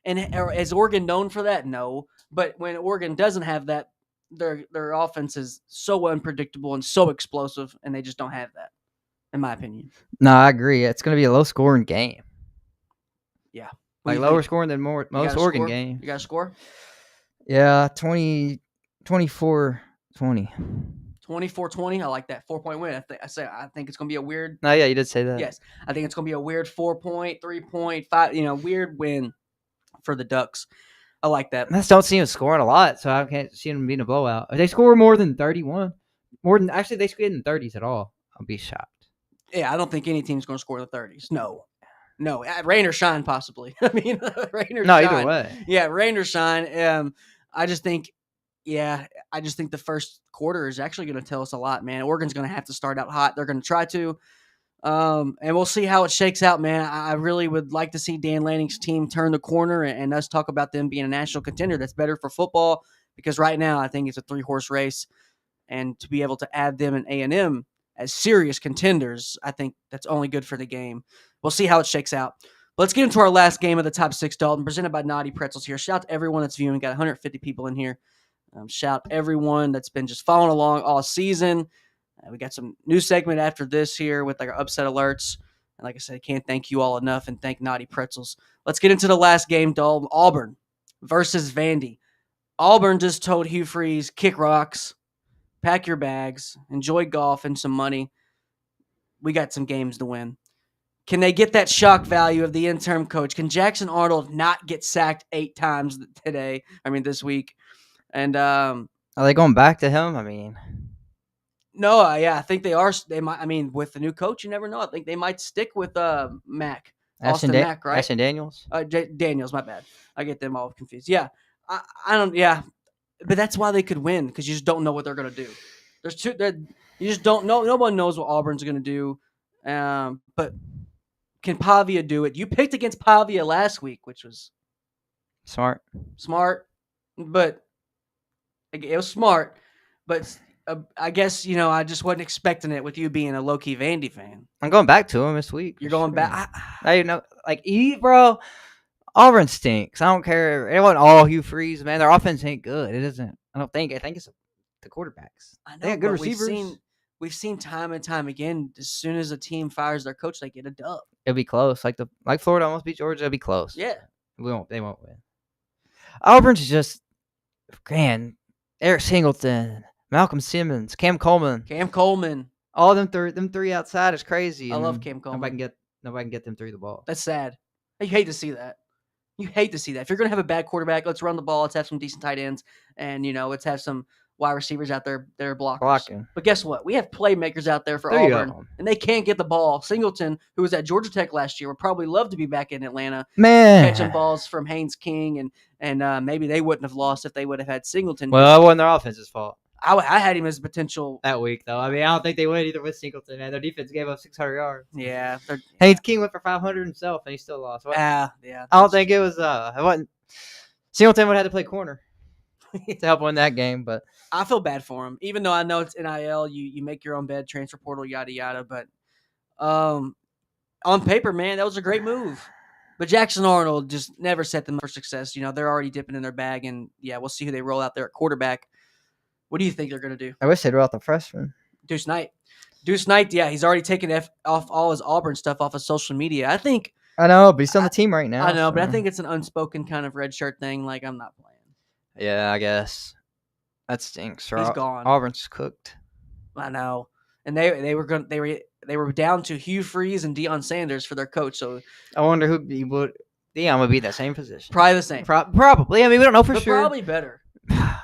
Is Oregon known for that? No, but when Oregon doesn't have that, their offense is so unpredictable and so explosive, and they just don't have that, in my opinion. No, I agree. It's going to be a low scoring game. Yeah. Like lower scoring than most Oregon games. You got a score? Yeah, 24-20. 24-20. I like that 4-point win. I think it's going to be a weird. No, yeah, you did say that. Yes, I think it's going to be a weird 4-point, 3-point, 5. Weird win for the Ducks. I like that. I just don't see them scoring a lot, so I can't see them being a blowout. If they score more than 31, actually they score in 30s at all, I'll be shocked. Yeah, I don't think any team's going to score in the 30s. No, rain or shine, possibly. I mean, rain or shine. No, either way. Yeah, rain or shine. I just think the first quarter is actually going to tell us a lot, man. Oregon's going to have to start out hot. They're going to try to. And we'll see how it shakes out, man. I really would like to see Dan Lanning's team turn the corner and us talk about them being a national contender. That's better for football because right now I think it's a 3-horse race. And to be able to add them and A&M as serious contenders, I think that's only good for the game. We'll see how it shakes out. Let's get into our last game of the top 6, Dalton, presented by Knotty Pretzels here. Shout out to everyone that's viewing. Got 150 people in here. Shout everyone that's been just following along all season. We got some new segment after this here with our upset alerts. And like I said, I can't thank you all enough and thank Knotty Pretzels. Let's get into the last game, Dalton. Auburn versus Vandy. Auburn just told Hugh Freeze, kick rocks, pack your bags, enjoy golf and some money. We got some games to win. Can they get that shock value of the interim coach? Can Jackson Arnold not get sacked 8 times this week? And are they going back to him? I mean, no, I think they are. They might. I mean, with the new coach, you never know. I think they might stick with Mac, Austin Mac, right? Ashton Daniels. Daniels, my bad. I get them all confused. Yeah, I don't. Yeah, but that's why they could win because you just don't know what they're gonna do. There's two. You just don't know. No one knows what Auburn's gonna do. But can Pavia do it? You picked against Pavia last week, which was smart, but it was smart, but. I guess, I just wasn't expecting it with you being a low-key Vandy fan. I'm going back to him this week. You're going back? Bro, Auburn stinks. I don't care. It wasn't all Hugh Freeze, man. Their offense ain't good. It isn't. I think it's the quarterbacks. I know, they got good receivers. We've seen time and time again, as soon as a team fires their coach, they get a dub. It'll be close. Like Florida almost beat Georgia. It'll be close. Yeah. They won't win. Auburn's just, man, Eric Singleton, Malcolm Simmons, Cam Coleman. All them three outside is crazy. I love Cam Coleman. Nobody can get them three the ball. That's sad. You hate to see that. If you're going to have a bad quarterback, let's run the ball. Let's have some decent tight ends. And, let's have some wide receivers out there that are blocking. But guess what? We have playmakers out there for Auburn, and they can't get the ball. Singleton, who was at Georgia Tech last year, would probably love to be back in Atlanta. Man. Catching balls from Haynes King, and maybe they wouldn't have lost if they would have had Singleton. Well, it wasn't their offense's fault. I had him as a potential that week, though. I mean, I don't think they win either with Singleton. Man, their defense gave up 600 yards. Yeah, Haynes King went for 500 himself, and he still lost. Yeah. I don't think it was. It wasn't. Singleton would have had to play corner to help win that game, but I feel bad for him, even though I know it's NIL. You make your own bed, transfer portal, yada yada. But on paper, man, that was a great move. But Jackson Arnold just never set them up for success. They're already dipping in their bag, and we'll see who they roll out there at quarterback. What do you think they're going to do? I wish they'd roll out the freshman. Deuce Knight, he's already taken off all his Auburn stuff off of social media. I know, but he's still on the team right now. I know, but I think it's an unspoken kind of red shirt thing. Like, I'm not playing. Yeah, I guess. That stinks. He's gone. Auburn's cooked. I know. And they were down to Hugh Freeze and Deion Sanders for their coach. So I wonder who Deion would be in that same position. Probably the same. Probably. I mean, we don't know for sure. Probably better.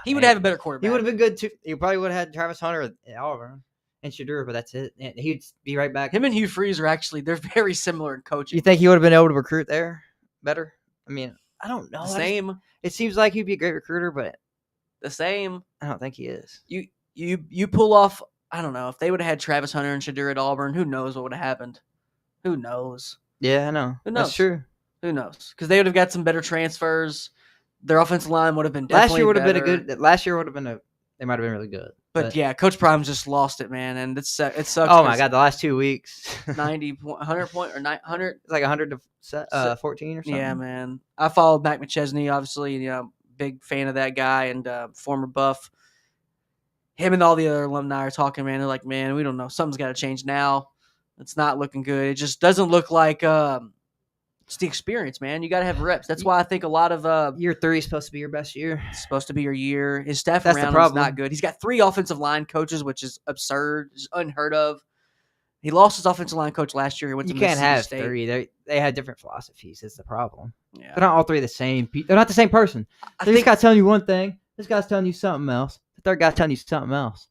He would have a better quarterback. He would have been good too. He probably would have had Travis Hunter at Auburn and Shadur, but that's it. And he'd be right back. Him and Hugh Freeze are they're very similar in coaching. You think he would have been able to recruit there better? I mean, I don't know. Same. It seems like he'd be a great recruiter, but the same. I don't think he is. You pull off. I don't know if they would have had Travis Hunter and Shadur at Auburn. Who knows what would have happened? Who knows? Yeah, I know. Who knows? That's true. Who knows? Because they would have got some better transfers. Their offensive line would have been definitely Last year would have better. been a good. Last year would have been they might have been really good. But yeah, Coach Prime's just lost it, man, and it sucks. Oh my God, the last 2 weeks, 100 point or 900. It's like 100 to 14 or something. Yeah, man. I followed Mac McChesney, obviously, big fan of that guy and former Buff. him and all the other alumni are talking, man. They're like, man, we don't know. Something's got to change now. It's not looking good. It just doesn't look like it's the experience, man. You got to have reps. That's why I think a lot of Year 3 is supposed to be your best year. it's supposed to be your year. His staff That's the around him is problem. not good. He's got 3 offensive line coaches, which is absurd. It's unheard of. He lost his offensive line coach last year. He went You to can't Mississippi have State. 3. They had different philosophies. Is the problem. Yeah. They're not all 3 the same. They're not the same person. This guy's telling you one thing. This guy's telling you something else. The third guy's telling you something else.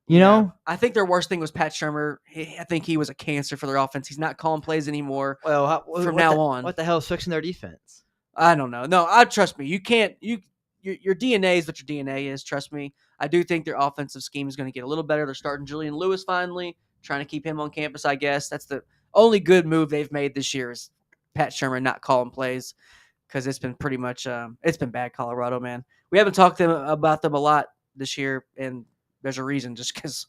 You know? I think their worst thing was Pat Shermer. I think he was a cancer for their offense. He's not calling plays anymore. Well, from now on, what the hell is fixing their defense? I don't know. No, trust me. You can't. Your DNA is what your DNA is. Trust me. I do think their offensive scheme is going to get a little better. They're starting Julian Lewis finally, trying to keep him on campus. I guess that's the only good move they've made this year is Pat Shermer not calling plays, because it's been pretty much it's been bad, Colorado, man. We haven't talked about them a lot this year, and there's a reason, just because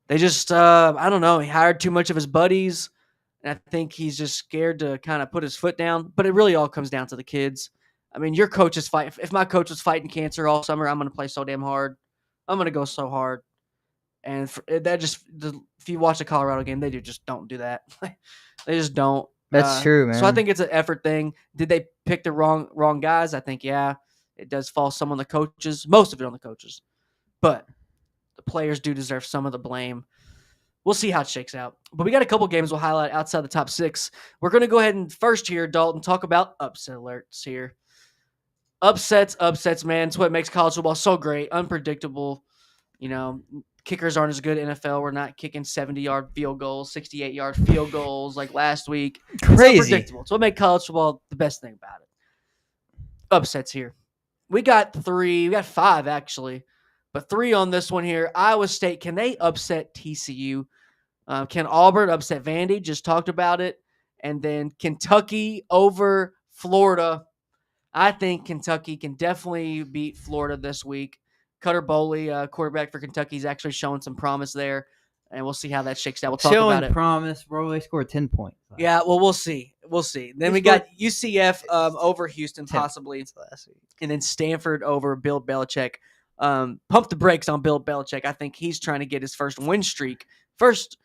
they just I don't know. He hired too much of his buddies, and I think he's just scared to kind of put his foot down. But it really all comes down to the kids. I mean, your coach is fighting. If my coach was fighting cancer all summer, I'm going to play so damn hard. I'm going to go so hard. And if you watch a Colorado game, they just don't do that. They just don't. That's true, man. So I think it's an effort thing. Did they pick the wrong guys? I think, yeah, it does fall some on the coaches, most of it on the coaches. But the players do deserve some of the blame. We'll see how it shakes out. But we got a couple games we'll highlight outside the top 6. We're going to go ahead and first here, Dalton, talk about upset alerts here. Upsets, man. It's what makes college football so great. Unpredictable. You know, kickers aren't as good in NFL. We're not kicking 70-yard field goals, 68-yard field goals like last week. Crazy. It's unpredictable. It's what makes college football the best thing about it. Upsets here. We got 3. We got 5, actually. But 3 on this one here. Iowa State, can they upset TCU? Can Auburn upset Vandy? Just talked about it. And then Kentucky over Florida. I think Kentucky can definitely beat Florida this week. Cutter Boley, quarterback for Kentucky, is actually showing some promise there. And we'll see how that shakes out. We'll talk about it. Promise, bro. They scored 10 points. Yeah, well, we'll see. Then we got UCF over Houston, possibly. Last week. And then Stanford over Bill Belichick. Pump the brakes on Bill Belichick. I think he's trying to get his first win streak. That's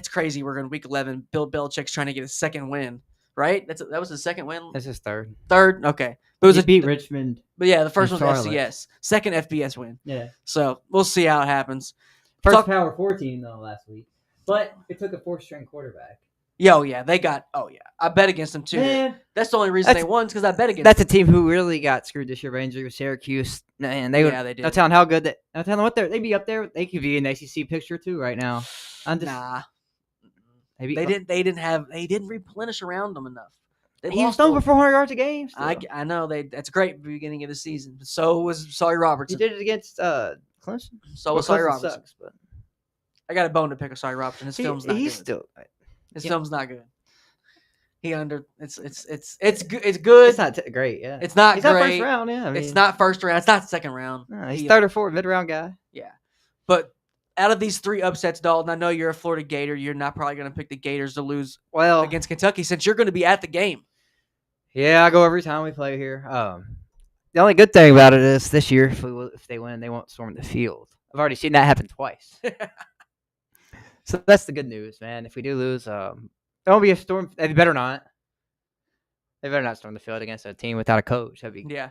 crazy. We're in week 11. Bill Belichick's trying to get his second win, right? That was his second win? That's his third. Third? Okay. But He beat Richmond. But yeah, the first and one's Charlotte. FCS. Second FBS win. Yeah. So we'll see how it happens. First Power 14, though, last week. But it took a 4th-string quarterback. I bet against them too. Man, That's the only reason they won, because I bet against that's them. a team who really got screwed this year by injury with Syracuse. And they did. I'm telling how good that. I'm telling what they'd be up there. They could be in the ACC picture too right now. Nah. They didn't replenish around them enough. He was done for 400 yards a game. Still. I know that's great at the beginning of the season. So was Sawyer Robertson. He did it against Clemson. So was Sawyer Robertson. Sucks, but I got a bone to pick with Sawyer Robertson. His film's not good. His film's not good. It's good. It's not great. Yeah, it's not He's great. not first round. Yeah, It's not first round. It's not second round. No, he's third or fourth mid-round guy. Yeah, but out of these 3 upsets, Dalton, I know you're a Florida Gator. You're not probably going to pick the Gators to lose against Kentucky, since you're going to be at the game. Yeah, I go every time we play here. The only good thing about it is this year, if they win, they won't storm the field. I've already seen that happen twice. So that's the good news, man. If we do lose, there won't be a storm. They better not. They better not storm the field against a team without a coach. Yeah.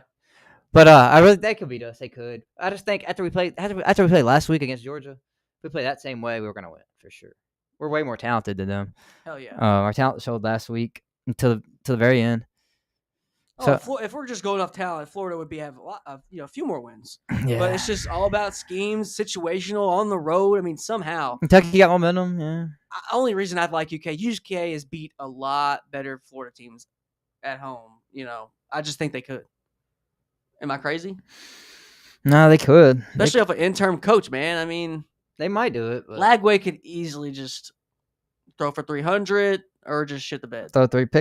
But they could beat us. They could. I just think after we played last week against Georgia, if we play that same way, we were gonna win for sure. We're way more talented than them. Hell yeah. Our talent showed last week until the very end. So if we're just going off talent, Florida would have a few more wins. Yeah. But it's just all about schemes, situational, on the road. I mean, somehow. Kentucky got momentum. Yeah. Only reason I like UK has beat a lot better Florida teams at home. I just think they could. Am I crazy? No, they could. Especially off an interim coach, man. I mean, they might do it. But Lagway could easily just throw for 300 or just shit the bed. Throw 5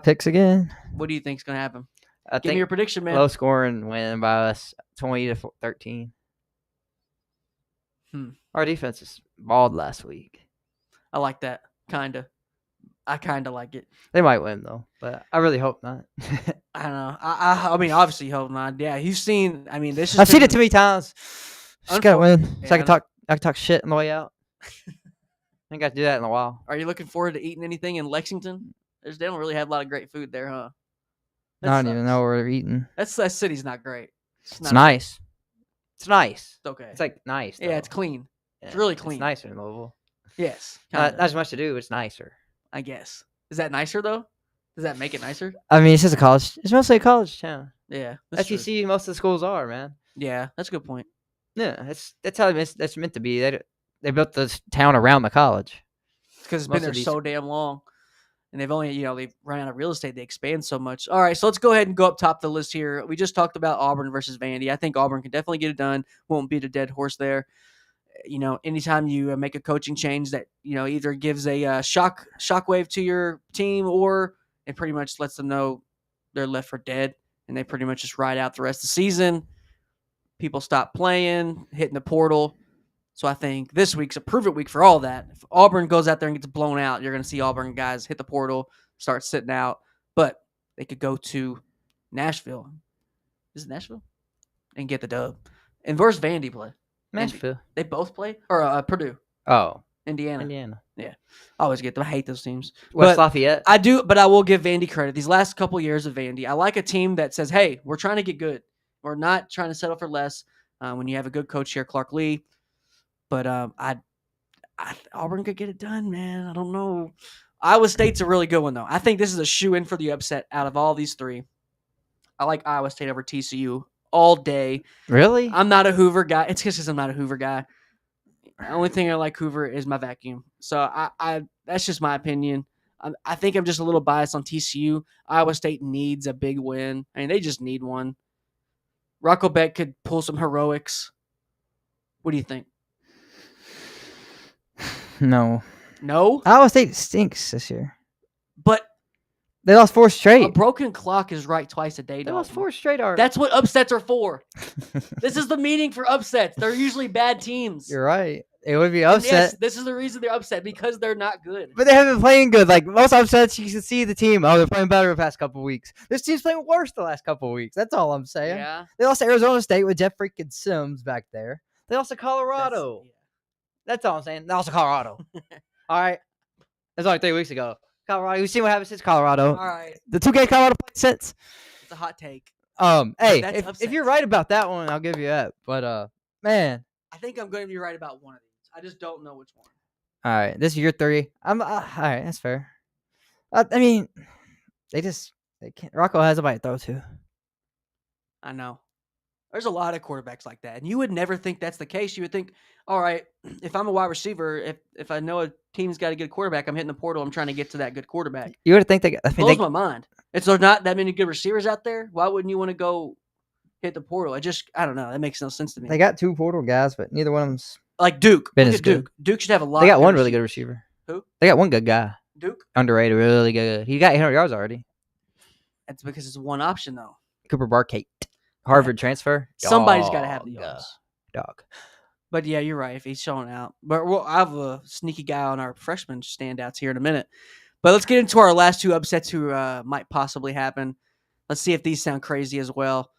picks again. What do you think's gonna happen? I Give me your prediction, man. Low scoring win by us, 20-13. Our defense is balled last week. I like that. Kinda. I kind of like it. They might win though, but I really hope not. I don't know. I mean, obviously, hope not. Yeah, you've seen. I mean, I've seen it too many times. Just gotta win. Yeah, So I know. I can talk shit on the way out. I ain't got to do that in a while. Are you looking forward to eating anything in Lexington? They don't really have a lot of great food there, huh? I don't even know where we're eating. That city not great. It's not nice. It's nice. It's okay. It's like nice. Yeah, it's though. clean. Yeah, It's really clean. It's nicer in Louisville. Yes. Not as much to do. It's nicer. I guess. Is that nicer though? Does that make it nicer? I mean, it's just a college. It's mostly a college town. Yeah. That's true. SEC, most of the schools are, man. Yeah, that's a good point. Yeah, that's how that's meant to be. They built this town around the college. Because it's Most been of there these- so damn long. And they've only, they've run out of real estate. They expand so much. All right, so let's go ahead and go up top of the list here. We just talked about Auburn versus Vandy. I think Auburn can definitely get it done. Won't beat a dead horse there. Anytime you make a coaching change that, either gives a shockwave to your team or it pretty much lets them know they're left for dead and they pretty much just ride out the rest of the season. People stop playing, hitting the portal. So I think this week's a prove-it week for all that. If Auburn goes out there and gets blown out, you're going to see Auburn guys hit the portal, start sitting out. But they could go to Nashville. Is it Nashville? And get the dub. And where's Vandy play? Nashville. They both play? Or Purdue? Oh, Indiana. Yeah. I always get them. I hate those teams. West But Lafayette. I do, but I will give Vandy credit. These last couple years of Vandy, I like a team that says, hey, we're trying to get good. We're not trying to settle for less. When you have a good coach here, Clark Lee. But Auburn could get it done, man. I don't know. Iowa State's a really good one, though. I think this is a shoe-in for the upset out of all these three. I like Iowa State over TCU all day. Really? I'm not a Hoover guy. It's just because I'm not a Hoover guy. The only thing I like Hoover is my vacuum. So I that's just my opinion. I think I'm just a little biased on TCU. Iowa State needs a big win. I mean, they just need one. Rocco Beck could pull some heroics. What do you think? No. No? Iowa State stinks this year. But They lost 4 a straight. broken clock is right twice a day. They lost Dalton. 4 straight already. That's what upsets are for. This is the meeting for upsets. They're usually bad teams. You're right. It would be And upset. yes, this is the reason they're upset because they're not good. But they haven't been playing good. Like most upsets, you can see the team. Oh, they're playing better the past couple weeks. This team's playing worse the last couple weeks. That's all I'm saying. Yeah. They lost to Arizona State with Jeff freaking Sims back there. They lost to Colorado. That's all I'm saying. They lost to Colorado. All right. That's only 3 weeks ago. Colorado. We've seen what happened since Colorado. All right. The 2K Colorado played since. It's a hot take. Hey, That's if upsets. you're right about that one, I'll give you that. But man. I think I'm going to be right about one of these. I just don't know which one. All right, this is year 3. All right, that's fair. I mean, they can't. Rocco has somebody to throw to. I know. There's a lot of quarterbacks like that. And you would never think that's the case. You would think, all right, if I'm a wide receiver, if I know a team's got a good quarterback, I'm hitting the portal, I'm trying to get to that good quarterback. You would think they. I mean, Blows my mind. It's there's not that many good receivers out there. Why wouldn't you want to go hit the portal? I don't know. That makes no sense to me. they got 2 portal guys, but neither one of them's. Like Duke. Been Look as at Duke. good. Duke should have a lot. They got of one really good receiver. Who? They got one good guy. Duke. Underrated, really good. He got 800 yards already. That's because it's one option though. Cooper Barkate, Harvard transfer. Somebody's got to have the Dog. yards. Dog. But yeah, you're right. If he's showing out, but I have a sneaky guy on our freshman standouts here in a minute. But let's get into our last 2 upsets who might possibly happen. Let's see if these sound crazy as well.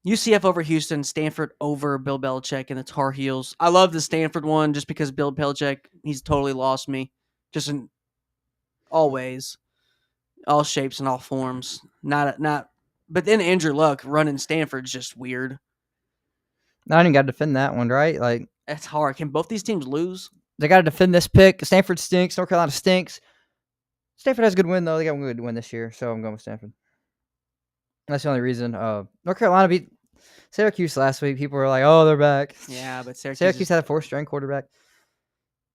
UCF over Houston, Stanford over Bill Belichick and the Tar Heels. I love the Stanford one just because Bill Belichick, he's totally lost me. Just in all ways, all shapes and all forms. Not. But then Andrew Luck running Stanford's just weird. I didn't got to defend that one, right? Like That's hard. Can both these teams lose? they got to defend this pick. Stanford stinks. North Carolina stinks. Stanford has a good win though. They got one good win this year, so I'm going with Stanford. That's the only reason. North Carolina beat Syracuse last week. People were like, "Oh, they're back." Yeah, but Syracuse had a 4th-string quarterback.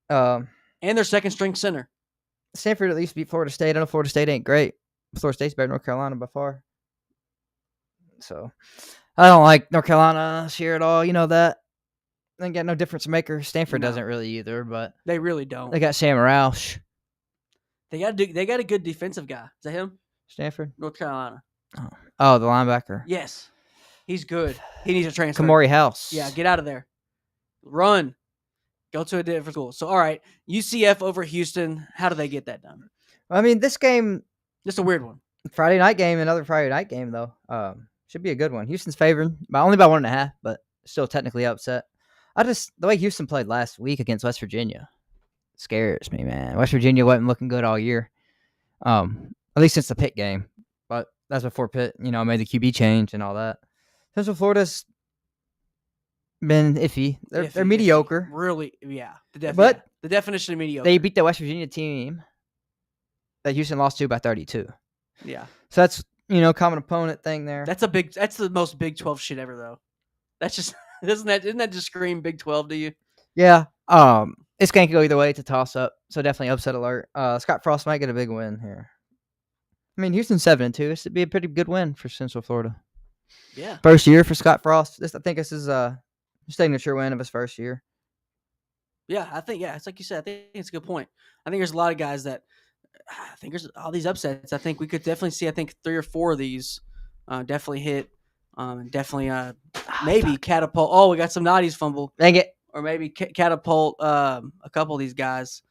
and their second string center. Stanford at least beat Florida State. I know Florida State ain't great. Florida State's better than North Carolina by far. So I don't like North Carolina this year at all. You know that. They got no difference maker. Stanford No. doesn't really either, but They really don't. they got Sam Roush. They got a good defensive guy. Is that him? Stanford. North Carolina. Oh, the linebacker. Yes, he's good. He needs a transfer. Kamori House. Yeah, get out of there. Run. Go to a different school. So, all right, UCF over Houston. How do they get that done? I mean, this game, Just a weird one. Friday night game, another Friday night game though. Should be a good one. Houston's favored, only by 1.5, but still technically upset. The way Houston played last week against West Virginia scares me, man. West Virginia wasn't looking good all year, at least since the Pitt game. But that's before Pitt, made the QB change and all that. Central Florida's been iffy. They're mediocre. Really, yeah. But the definition of mediocre. they beat the West Virginia team that Houston lost to by 32. Yeah. So that's common opponent thing there. That's the most Big 12 shit ever, though. That's just isn't that just scream Big 12 to you? Yeah. It's going to go either way. It's a toss up. So definitely upset alert. Scott Frost might get a big win here. I mean, Houston's 7-2. This would be a pretty good win for Central Florida. Yeah. First year for Scott Frost. I think this is a signature win of his first year. Yeah, it's like you said. I think it's a good point. I think there's a lot of guys that I think there's all these upsets. I think we could definitely see. I think 3 or 4 of these definitely hit. Definitely maybe catapult. Oh, we got some Knotty's fumble. Dang it. Or maybe catapult a couple of these guys.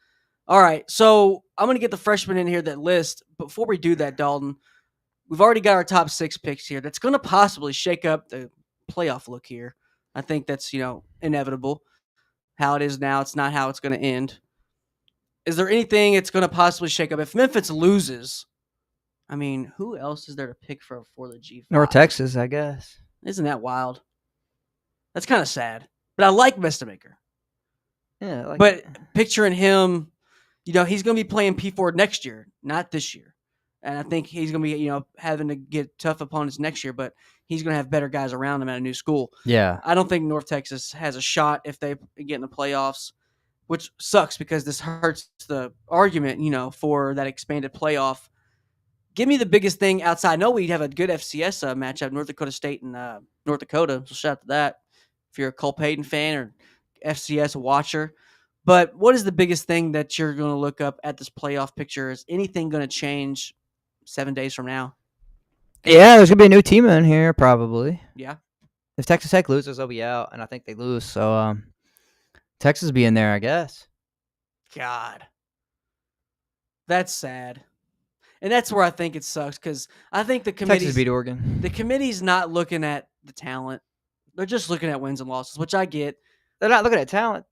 All right, so I'm going to get the freshmen in here that list. Before we do that, Dalton, we've already got our top 6 picks here. That's going to possibly shake up the playoff look here. I think that's, inevitable. How it is now, it's not how it's going to end. Is there anything it's going to possibly shake up? If Memphis loses, I mean, who else is there to pick for the G5? North Texas, I guess. Isn't that wild? That's kind of sad. But I like Mestamaker. Yeah. But picturing him, he's going to be playing P4 next year, not this year. And I think he's going to be, having to get tough opponents next year, but he's going to have better guys around him at a new school. Yeah. I don't think North Texas has a shot if they get in the playoffs, which sucks because this hurts the argument, for that expanded playoff. Give me the biggest thing outside. I know we have a good FCS matchup, North Dakota State and North Dakota, so shout out to that if you're a Cole Payton fan or FCS watcher. But what is the biggest thing that you're going to look up at this playoff picture? Is anything going to change 7 days from now? Yeah, there's going to be a new team in here, probably. Yeah. If Texas Tech loses, they'll be out, and I think they lose. So Texas will be in there, I guess. God. That's sad. And that's where I think it sucks because I think the Texas beat Oregon. The committee's not looking at the talent. They're just looking at wins and losses, which I get. They're not looking at talent.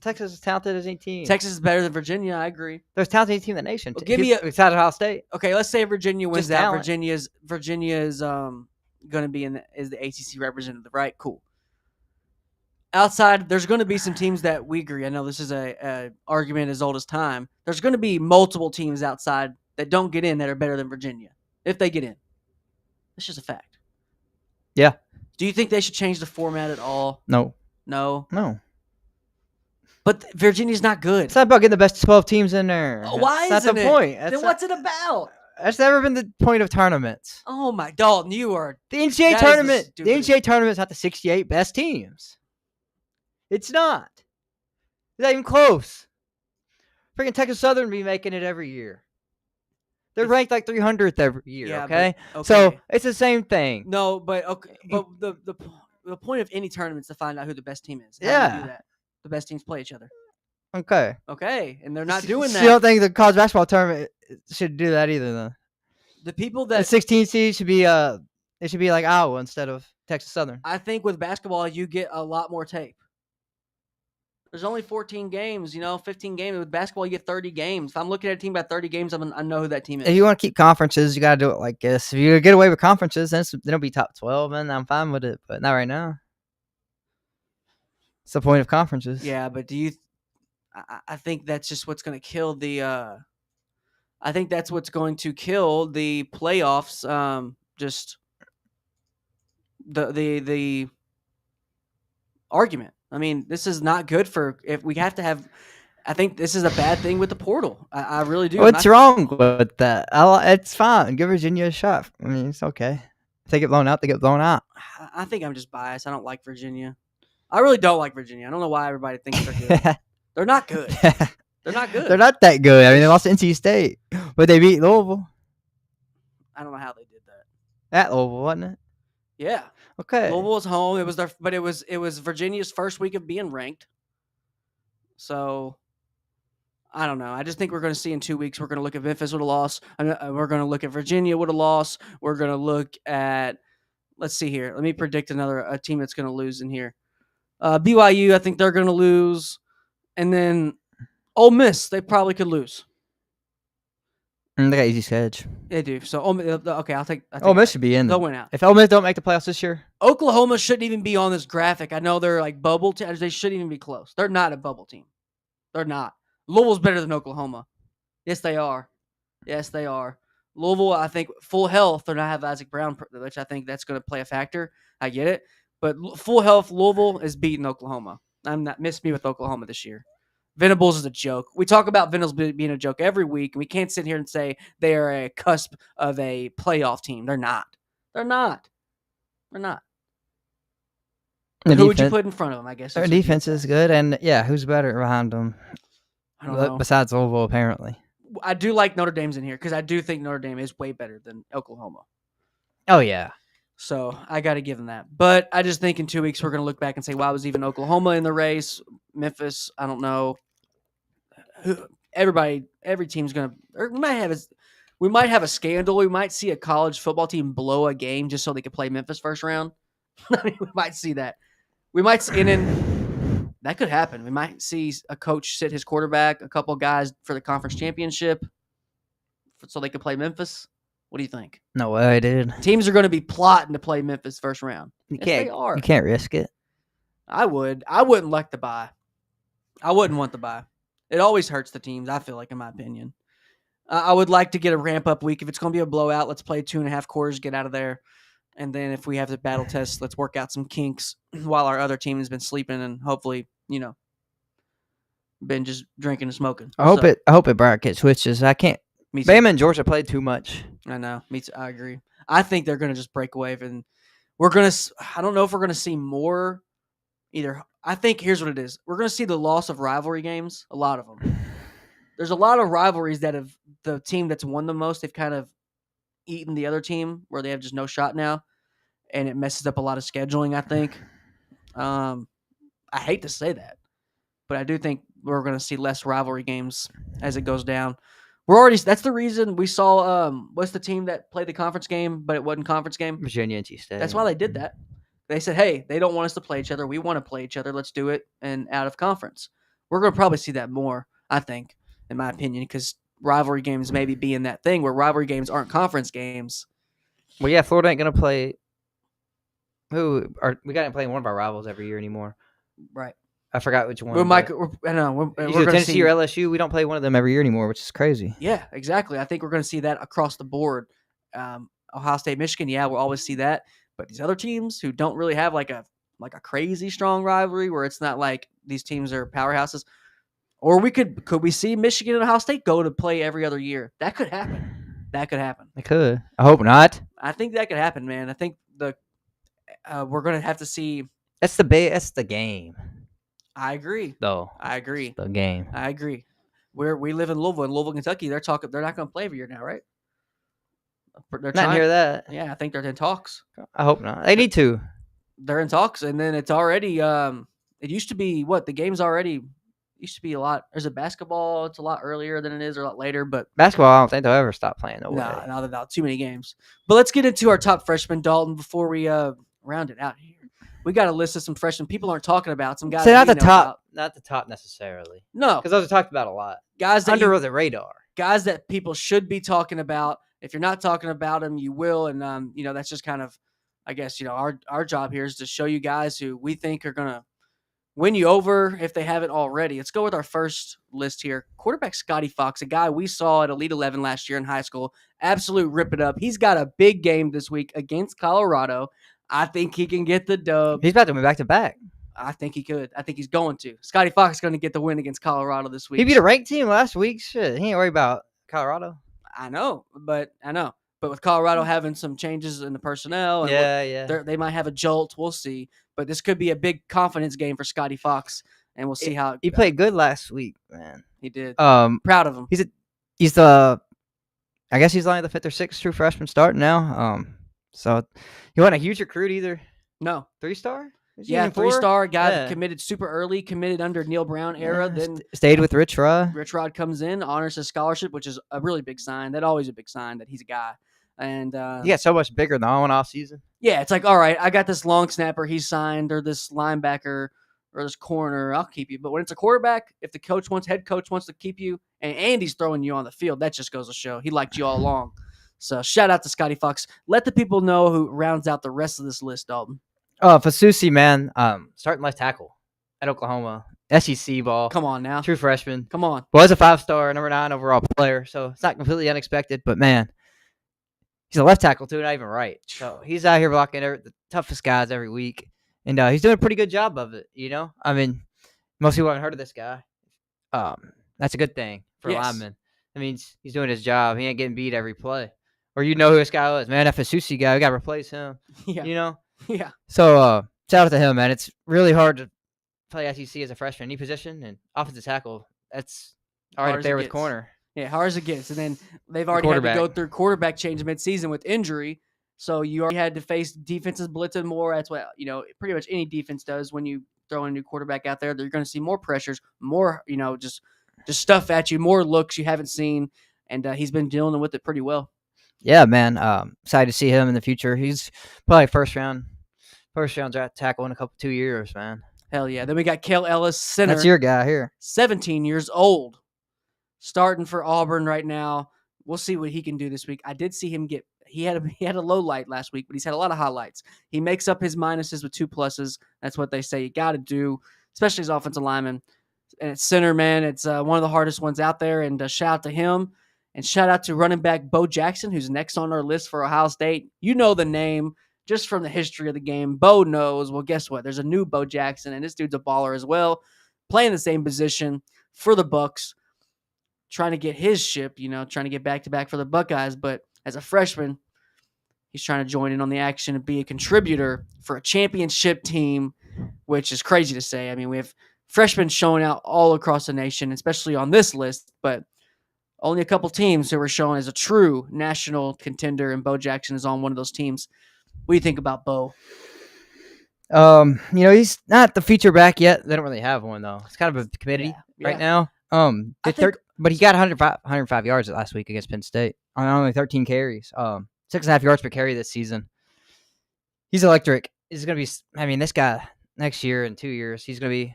Texas is talented as any team. Texas is better than Virginia. I agree. There's talented as any team in the nation. Well, give me besides Ohio State. Okay, let's say Virginia wins Just out. talent. Virginia is going to be is the ACC representative, right? Cool. Outside, there's going to be some teams that we agree. I know this is a argument as old as time. There's going to be multiple teams outside that don't get in that are better than Virginia if they get in. It's just a fact. Yeah. Do you think they should change the format at all? No. No. But Virginia's not good. It's not about getting the best 12 teams in there. Why That's isn't the it? point. Then what's it about? That's never been the point of tournaments. Oh my, Dalton, you are. The NCAA That tournament. is the The NCAA tournament's not the 68 best teams. It's not. It's not even close. Freaking Texas Southern be making it every year. They're ranked like 300th every year. Yeah, Okay? but- So it's the same thing. No, but okay, but the point of any tournament is to find out who the best team is. How do you Yeah. do that? The best teams play each other. Okay. Okay, and they're not doing So you don't that. think the college basketball tournament should do that either? Then The people the that 16 seed should be it should be like Iowa instead of Texas Southern. I think with basketball, you get a lot more tape. There's only 14 games, 15 games. With basketball, you get 30 games. If I'm looking at a team by 30 games, I know who that team is. If you want to keep conferences, you got to do it like this. If you get away with conferences, then it'll be top 12, and I'm fine with it. But not right now. It's the point of conferences. Yeah, but do you? I think that's just what's going to kill the. I think that's what's going to kill the playoffs. Just the argument. I mean, this is not good for if we have to have. I think this is a bad thing with the portal. I really do. What's wrong with that? It's fine. Give Virginia a shot. I mean, it's okay. If they get blown out, they get blown out. I think I'm just biased. I don't like Virginia. I really don't like Virginia. I don't know why everybody thinks they're good. They're not good. They're not good. They're not that good. I mean, they lost to NC State, but they beat Louisville. I don't know how they did that. At Louisville, wasn't it? Yeah. Okay. Louisville was home. It was Virginia's first week of being ranked. So I don't know. I just think we're going to see in 2 weeks. We're going to look at Memphis with a loss. We're going to look at Virginia with a loss. We're going to look at let's see here. Let me predict a team that's going to lose in here. BYU, I think they're going to lose. And then Ole Miss, they probably could lose. They got easy schedule. They do. So, okay, I'll take Ole Miss should be in. They'll win out. If Ole Miss don't make the playoffs this year, Oklahoma shouldn't even be on this graphic. I know they're like bubble teams. They shouldn't even be close. They're not a bubble team. They're not. Louisville's better than Oklahoma. Yes, they are. Yes, they are. Louisville, I think, full health, they're not have Isaac Brown, which I think that's going to play a factor. I get it. But full health, Louisville is beating Oklahoma. Miss me with Oklahoma this year. Venables is a joke. We talk about Venables being a joke every week, and we can't sit here and say they are a cusp of a playoff team. They're not. They're not. They're not. Who would you put in front of them, I guess? Their defense is good, and who's better behind them? I don't know. Besides Louisville, apparently. I do like Notre Dame's in here because I do think Notre Dame is way better than Oklahoma. Oh, yeah. So I got to give them that. But I just think in 2 weeks we're going to look back and say, why was even Oklahoma in the race? Memphis, I don't know. Every team's going to – we might have a scandal. We might see a college football team blow a game just so they could play Memphis first round. I mean, we might see that. We might – and then that could happen. We might see a coach sit his quarterback, a couple guys for the conference championship so they could play Memphis. What do you think? No way, dude. Teams are going to be plotting to play Memphis first round. You can't risk it. I would. I wouldn't like the bye. I wouldn't want the bye. It always hurts the teams, I feel like, in my opinion. I would like to get a ramp-up week. If it's going to be a blowout, let's play 2.5 quarters, get out of there. And then if we have the battle test, let's work out some kinks while our other team has been sleeping and hopefully, been just drinking and smoking. I hope it bracket switches. I can't. Bama and Georgia played too much. I know. Me too. I agree. I think they're going to just break away. And I don't know if we're going to see more either. I think here's what it is. We're going to see the loss of rivalry games, a lot of them. There's a lot of rivalries that have the team that's won the most, they've kind of eaten the other team where they have just no shot now. And it messes up a lot of scheduling, I think. I hate to say that, but I do think we're going to see less rivalry games as it goes down. That's the reason we saw, what's the team that played the conference game, but it wasn't conference game? Virginia NC State. That's why they did that. They said, hey, they don't want us to play each other. We want to play each other. Let's do it. And out of conference. We're going to probably see that more, I think, in my opinion, because rivalry games maybe being that thing where rivalry games aren't conference games. Well, yeah, Florida ain't going to play. We got to play one of our rivals every year anymore. Right. I forgot which one. I know. We're going to Tennessee or LSU. We don't play one of them every year anymore, which is crazy. Yeah, exactly. I think we're going to see that across the board. Ohio State, Michigan, we'll always see that. But these other teams who don't really have like a crazy strong rivalry where it's not like these teams are powerhouses, or could we see Michigan and Ohio State go to play every other year? That could happen. It could. I hope not. I think that could happen, man. I think we're going to have to see. That's the game. I agree. Though. I agree. It's the game. I agree. We live in Louisville, Kentucky. They're not going to play every year now, right? They're not hear that. Yeah, I think they're in talks. I hope not. They need to. They're in talks, and then it's already. It used to be the game's already used to be a lot. There's a basketball. It's a lot earlier than it is, or a lot later. But basketball, I don't think they'll ever stop playing. No way. No, not too many games. But let's get into our top freshmen, Dalton, before we round it out here. We got a list of some freshmen people aren't talking about. Some guys. Not the top necessarily. No, because those are talked about a lot. Guys that under the radar. Guys that people should be talking about. If you're not talking about them, you will. And that's just kind of, I guess, our job here is to show you guys who we think are gonna win you over if they haven't already. Let's go with our first list here. Quarterback Scotty Fox, a guy we saw at Elite 11 last year in high school. Absolute rip it up. He's got a big game this week against Colorado. I think he can get the dub. He's about to move back to back. I think he could. I think he's going to. Scotty Fox is going to get the win against Colorado this week. He beat a ranked team last week. Shit, he ain't worried about Colorado. I know. But with Colorado having some changes in the personnel, and they might have a jolt. We'll see. But this could be a big confidence game for Scotty Fox, and we'll see how he played good last week, man. He did. Proud of him. He's the, I guess he's only the 5th or 6th true freshman starting now. So he wasn't a huge recruit either. No, 3-star. Yeah, 3-star guy committed super early, committed under Neil Brown era. Then stayed with Rich Rod. Rich Rod comes in, honors his scholarship, which is a really big sign. That's always a big sign that he's a guy. And he got so much bigger in the on-off season. Yeah, it's like, all right, I got this long snapper he's signed, or this linebacker, or this corner, I'll keep you. But when it's a quarterback, if the head coach wants to keep you, and he's throwing you on the field, that just goes to show he liked you all along. So shout out to Scotty Fox. Let the people know who rounds out the rest of this list, Dalton. Oh, Fasusi, man, starting left tackle at Oklahoma, SEC ball. Come on now. True freshman. Come on. Was a 5-star, number 9 overall player, so it's not completely unexpected. But man, he's a left tackle too, not even right. So he's out here blocking the toughest guys every week, and he's doing a pretty good job of it. I mean, most people haven't heard of this guy. That's a good thing for Yes. linemen. That means he's doing his job. He ain't getting beat every play. Or who this guy was, man. That Fasusi guy, we got to replace him. Yeah. Yeah. So shout out to him, man. It's really hard to play SEC as a freshman. Any position and offensive tackle, that's all right up there with corner. Yeah, hard as it gets. And then they've already had to go through quarterback change midseason with injury. So you already had to face defenses blitzing more. That's what, pretty much any defense does when you throw a new quarterback out there. They're going to see more pressures, more, just stuff at you, more looks you haven't seen. And he's been dealing with it pretty well. Yeah, man. Excited to see him in the future. He's probably first round draft tackle in 2 years, man. Hell yeah. Then we got Kale Ellis, center. That's your guy here. 17 years old. Starting for Auburn right now. We'll see what he can do this week. I did see him he had a low light last week, but he's had a lot of highlights. He makes up his minuses with 2 pluses. That's what they say you got to do, especially as offensive lineman. And it's center, man. It's one of the hardest ones out there, and shout out to him. And shout out to running back Bo Jackson, who's next on our list for Ohio State. You know the name just from the history of the game. Bo knows. Well, guess what? There's a new Bo Jackson, and this dude's a baller as well, playing the same position for the Bucks, trying to get his ship, trying to get back-to-back for the Buckeyes. But as a freshman, he's trying to join in on the action and be a contributor for a championship team, which is crazy to say. I mean, we have freshmen showing out all across the nation, especially on this list, but only a couple teams who were shown as a true national contender, and Bo Jackson is on one of those teams. What do you think about Bo? He's not the feature back yet. They don't really have one, though. It's kind of a committee right now. But he got 105 yards last week against Penn State on only 13 carries. 6.5 yards per carry this season. He's electric. He's going to be, this guy next year in 2 years, he's going to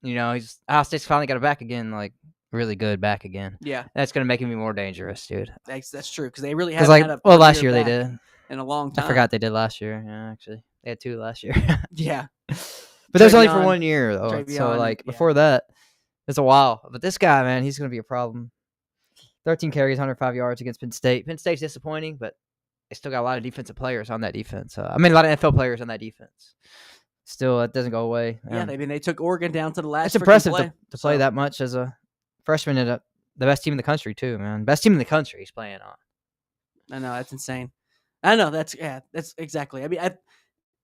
be, Ohio State's finally got it back again, like, really good back again. Yeah. That's going to make him be more dangerous, dude. That's true, because they really haven't had a last year they did. In a long time. I forgot they did last year. Yeah, actually. They had 2 last year. Yeah. But that was only for 1 year, though. Travion, so, before that, it's a while. But this guy, man, he's going to be a problem. 13 carries, 105 yards against Penn State. Penn State's disappointing, but they still got a lot of defensive players on that defense. A lot of NFL players on that defense. Still, that doesn't go away. Yeah, they took Oregon down to the last. It's impressive to play that much as a freshman at the best team in the country, too, man. Best team in the country he's playing on. I know, that's insane. I know, that's exactly. I mean,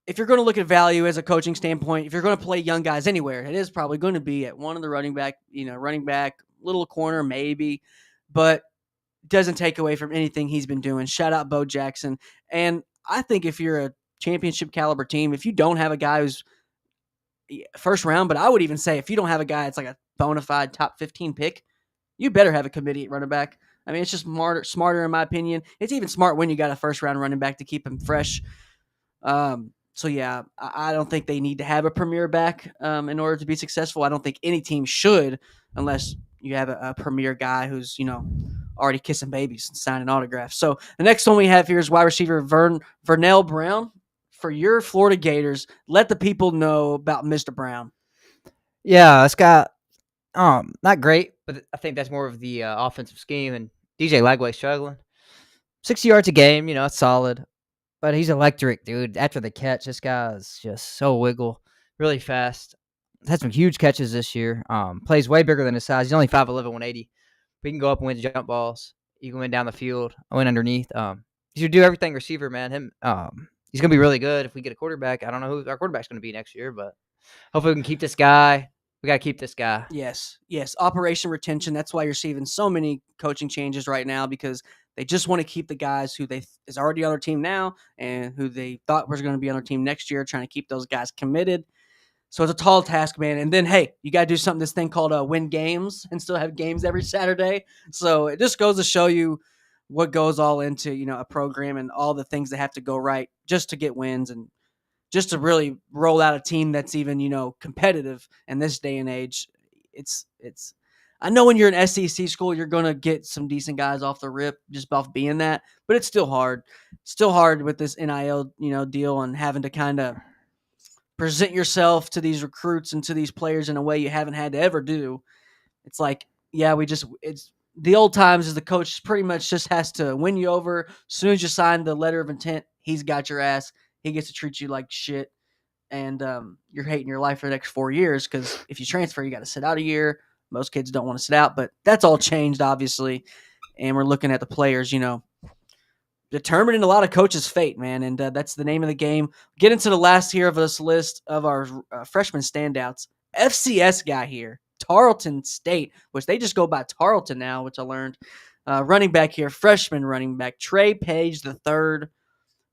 if you're going to look at value as a coaching standpoint, if you're going to play young guys anywhere, it is probably going to be at one of the running back, little corner maybe, but doesn't take away from anything he's been doing. Shout out Bo Jackson. And I think if you're a championship caliber team, if you don't have a guy who's first round, but I would even say if you don't have a guy that's like a bona fide top 15 pick, you better have a committee at running back. I mean, it's just smarter in my opinion. It's even smart when you got a first round running back to keep him fresh. So yeah, I don't think they need to have a premier back in order to be successful. I don't think any team should, unless you have a premier guy who's already kissing babies and signing autographs. So the next one we have here is wide receiver Vernell Brown for your Florida Gators. Let the people know about Mr. Brown. Yeah, this guy, not great, but I think that's more of the offensive scheme. And DJ Lagway's struggling. 60 yards a game, it's solid. But he's electric, dude. After the catch, this guy is just so wiggle, really fast. Had some huge catches this year. Plays way bigger than his size. He's only 5'11", 180. But he can go up and win jump balls. He can win down the field, win underneath. He should do everything receiver, man. He's going to be really good if we get a quarterback. I don't know who our quarterback's going to be next year, but hopefully we can keep this guy. We got to keep this guy. Yes. Operation retention. That's why you're seeing so many coaching changes right now, because they just want to keep the guys who is already on their team now and who they thought was going to be on their team next year, trying to keep those guys committed. So it's a tall task, man. And then, hey, you got to do this thing called win games and still have games every Saturday. So it just goes to show you what goes all into a program and all the things that have to go right just to get wins and just to really roll out a team that's even competitive in this day and age. It's I know when you're an SEC school, you're gonna get some decent guys off the rip just off being that, but it's still hard. Still hard with this NIL deal and having to kind of present yourself to these recruits and to these players in a way you haven't had to ever do. It's like, yeah, it's the old times is the coach pretty much just has to win you over. As soon as you sign the letter of intent, he's got your ass. He gets to treat you like shit. And you're hating your life for the next 4 years because if you transfer, you got to sit out a year. Most kids don't want to sit out, but that's all changed, obviously. And we're looking at the players, determining a lot of coaches' fate, man. And that's the name of the game. Get into the last here of this list of our freshman standouts. FCS guy here, Tarleton State, which they just go by Tarleton now, which I learned. Running back here, freshman running back, Trey Page the third.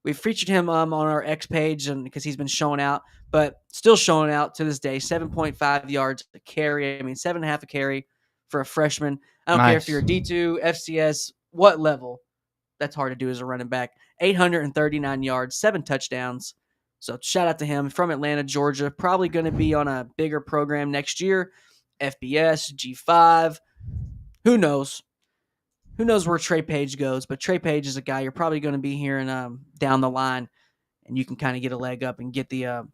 We've featured him on our X page and because he's been showing out, but still showing out to this day. 7.5 yards a carry. I mean, 7.5 a carry for a freshman. I don't care if you're a D2, FCS, what level. That's hard to do as a running back. 839 yards, 7 touchdowns. So shout out to him from Atlanta, Georgia. Probably going to be on a bigger program next year. FBS, G5. Who knows? Who knows where Trey Page goes? But Trey Page is a guy you're probably going to be hearing down the line, and you can kind of get a leg up and get the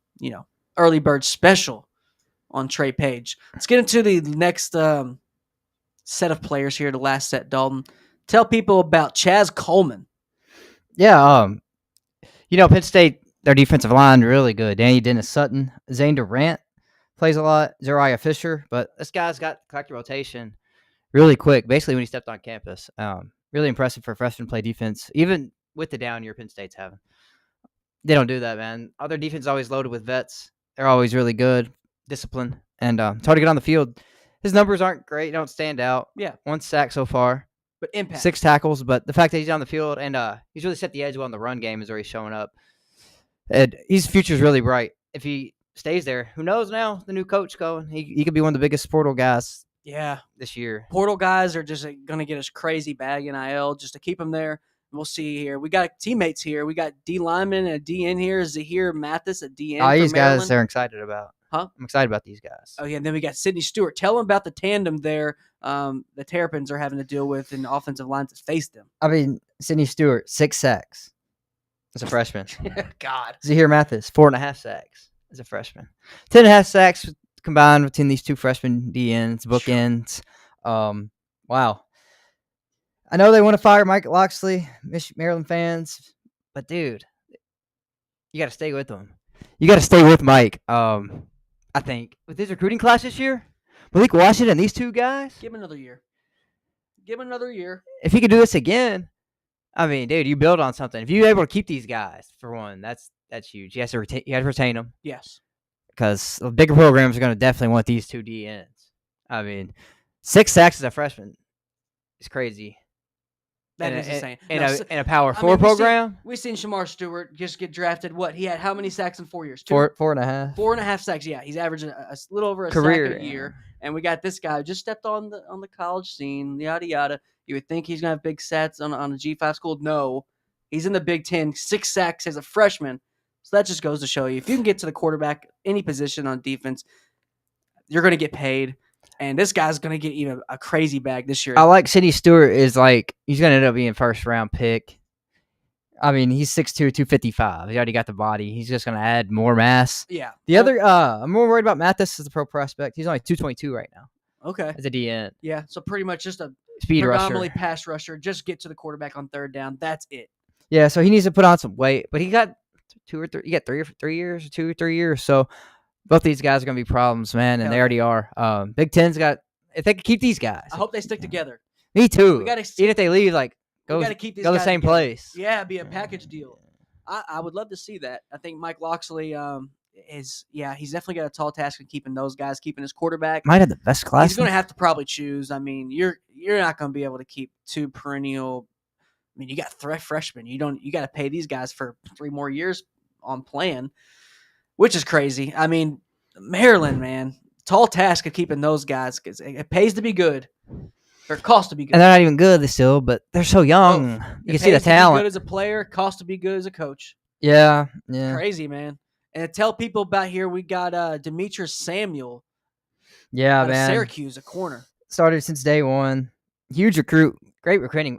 early bird special on Trey Page. Let's get into the next set of players here. The last set, Dalton. Tell people about Chaz Coleman. Yeah, Penn State, their defensive line really good. Danny Dennis Sutton, Zane Durant plays a lot. Zariah Fisher, but this guy's got collective rotation really quick. Basically, when he stepped on campus, really impressive for a freshman to play defense, even with the down year Penn State's having. They don't do that, man. Other defense is always loaded with vets. They're always really good, disciplined, and it's hard to get on the field. His numbers aren't great; don't stand out. Yeah, 1 sack so far. But impact. 6 tackles, but the fact that he's on the field and he's really set the edge well in the run game is where he's showing up. And his future's really bright. If he stays there, who knows now? The new coach going. He could be one of the biggest portal guys this year. Portal guys are just going to get us crazy bag NIL just to keep them there. We'll see here. We got teammates here. We got D lineman and a DN here. Zahir Mathis, a DN. Oh, these guys they're excited about. Huh? I'm excited about these guys. Oh, yeah. And then we got Sidney Stewart. Tell them about the tandem there the Terrapins are having to deal with in the offensive lines that face them. I mean, Sidney Stewart, 6 sacks as a freshman. God. Zahir Mathis, 4.5 sacks as a freshman. 10.5 sacks combined between these two freshman DNs, bookends. Wow. I know they want to fire Mike Loxley, Maryland fans, but dude, you got to stay with them. You got to stay with Mike. I think with his recruiting class this year, Malik Washington, these two guys. Give him another year. Give him another year. If he could do this again, I mean, dude, you build on something. If you're able to keep these guys, for one, that's huge. You have to retain them. Yes. Because the bigger programs are going to definitely want these two DNs. I mean, 6 sacks as a freshman is crazy. That is insane. In a Power 4 program? We've seen Shamar Stewart just get drafted. What? He had how many sacks in 4 years? 4.5. 4.5 sacks. Yeah, he's averaging a little over a sack a year. And we got this guy who just stepped on the college scene, yada, yada. You would think he's going to have big stats on a G5 school. No. He's in the Big Ten, 6 sacks as a freshman. So that just goes to show you, if you can get to the quarterback, any position on defense, you're going to get paid. And this guy's going to get even a crazy bag this year. I like Sidney Stewart he's going to end up being first-round pick. I mean, he's 6'2", 255. He already got the body. He's just going to add more mass. Yeah. The other, I'm more worried about Mathis as the pro prospect. He's only 222 right now. Okay. As a DN. Yeah, so pretty much just a speed predominantly rusher. pass rusher. Just get to the quarterback on third down. That's it. Yeah, so he needs to put on some weight. But he got 2 or 3. He got 3 years, 2 or 3 years. So both these guys are going to be problems, man, and they already are. Big Ten's got – if they could keep these guys. I hope they stick together. Me too. Even if they leave, go keep these go the guys same together. place. Yeah, be a package deal. I would love to see that. I think Mike Loxley he's definitely got a tall task in keeping those guys, keeping his quarterback. Might have the best class. He's going to have to probably choose. I mean, you're not going to be able to keep 2 perennial. I mean, you got freshmen. You got to pay these guys for 3 more years on plan, which is crazy. I mean, Maryland, man, tall task of keeping those guys because it pays to be good. Or it costs to be good. And they're not even good still, but they're so young. You can see the Pays to be talent. good as a player, costs to be good as a coach. Yeah. Crazy, man. And to tell people about here, we got Demetrius Samuel Yeah, out of man. Syracuse, a corner. Started since day one. Huge recruit. Great recruiting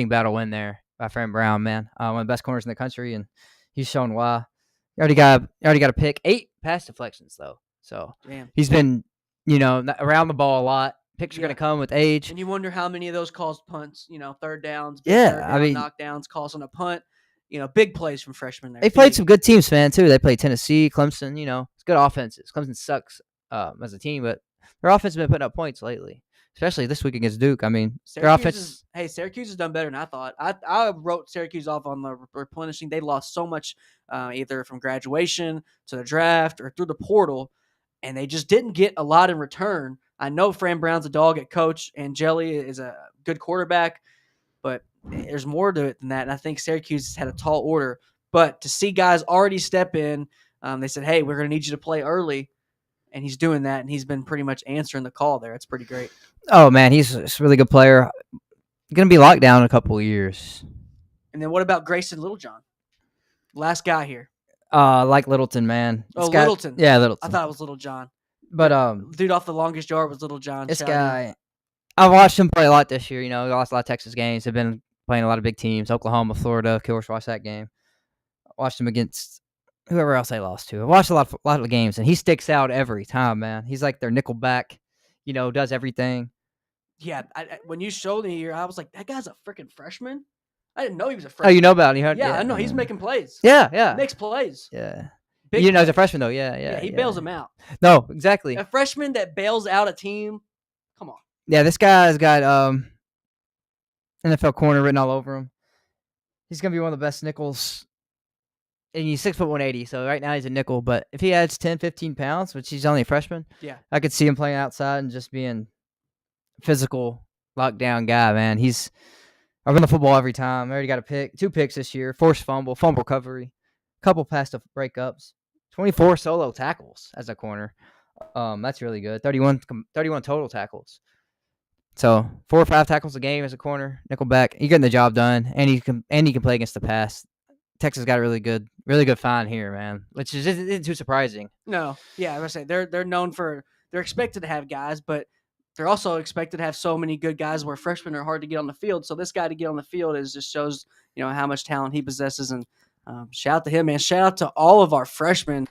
battle win there by Fran Brown, man. One of the best corners in the country, and he's shown why. He already got a pick. 8 pass deflections though, so Damn. he's been around the ball a lot. Picks are gonna come with age. And you wonder how many of those calls punts, third downs, Yeah, third down, knockdowns, calls on a punt. Big plays from freshmen there. They played some good teams, man, too. They played Tennessee, Clemson. It's good offenses. Clemson sucks as a team, but their offense has been putting up points lately, especially this week against Duke. I mean, their offense. Syracuse has done better than I thought. I wrote Syracuse off on the replenishing. They lost so much, either from graduation to the draft or through the portal, and they just didn't get a lot in return. I know Fran Brown's a dog at coach, and Jelly is a good quarterback, but there's more to it than that. And I think Syracuse has had a tall order. But to see guys already step in, they said, hey, we're going to need you to play early. And he's doing that, and he's been pretty much answering the call there. It's pretty great. Oh, man, he's a really good player. Going to be locked down in a couple of years. And then what about Grayson Littlejohn? Last guy here. Like Littleton, man. Littleton. Yeah, Littleton. I thought it was Littlejohn. But dude off the longest yard was Littlejohn. This guy, I watched him play a lot this year. He lost a lot of Texas games. They've been playing a lot of big teams, Oklahoma, Florida. Of course, watched that game. Watched him against whoever else they lost to. I watched a lot of games, and he sticks out every time, man. He's like their nickel back, does everything. Yeah, when you showed me here, I was like, that guy's a freaking freshman? I didn't know he was a freshman. Oh, you know about him? Yeah, I know. He's making plays. Yeah. He makes plays. Yeah. Big He's a freshman, though. Yeah. He bails him out. No, exactly. A freshman that bails out a team, come on. Yeah, this guy's got NFL corner written all over him. He's going to be one of the best nickels. And he's 6'1", 180, so right now he's a nickel. But if he adds 10, 15 pounds, which he's only a freshman, I could see him playing outside and just being physical, lockdown guy, man. He's run the football every time. Already got 2 picks this year, forced fumble recovery, couple pass to breakups, 24 solo tackles as a corner. That's really good. 31 total tackles. So 4 or 5 tackles a game as a corner, nickelback. He's getting the job done, and he can play against the pass. Texas got a really good find here, man, which isn't too surprising. No, yeah, I was say they're known for they're expected to have guys, but they're also expected to have so many good guys where freshmen are hard to get on the field. So this guy to get on the field just shows how much talent he possesses. And shout out to him, man. Shout out to all of our freshmen.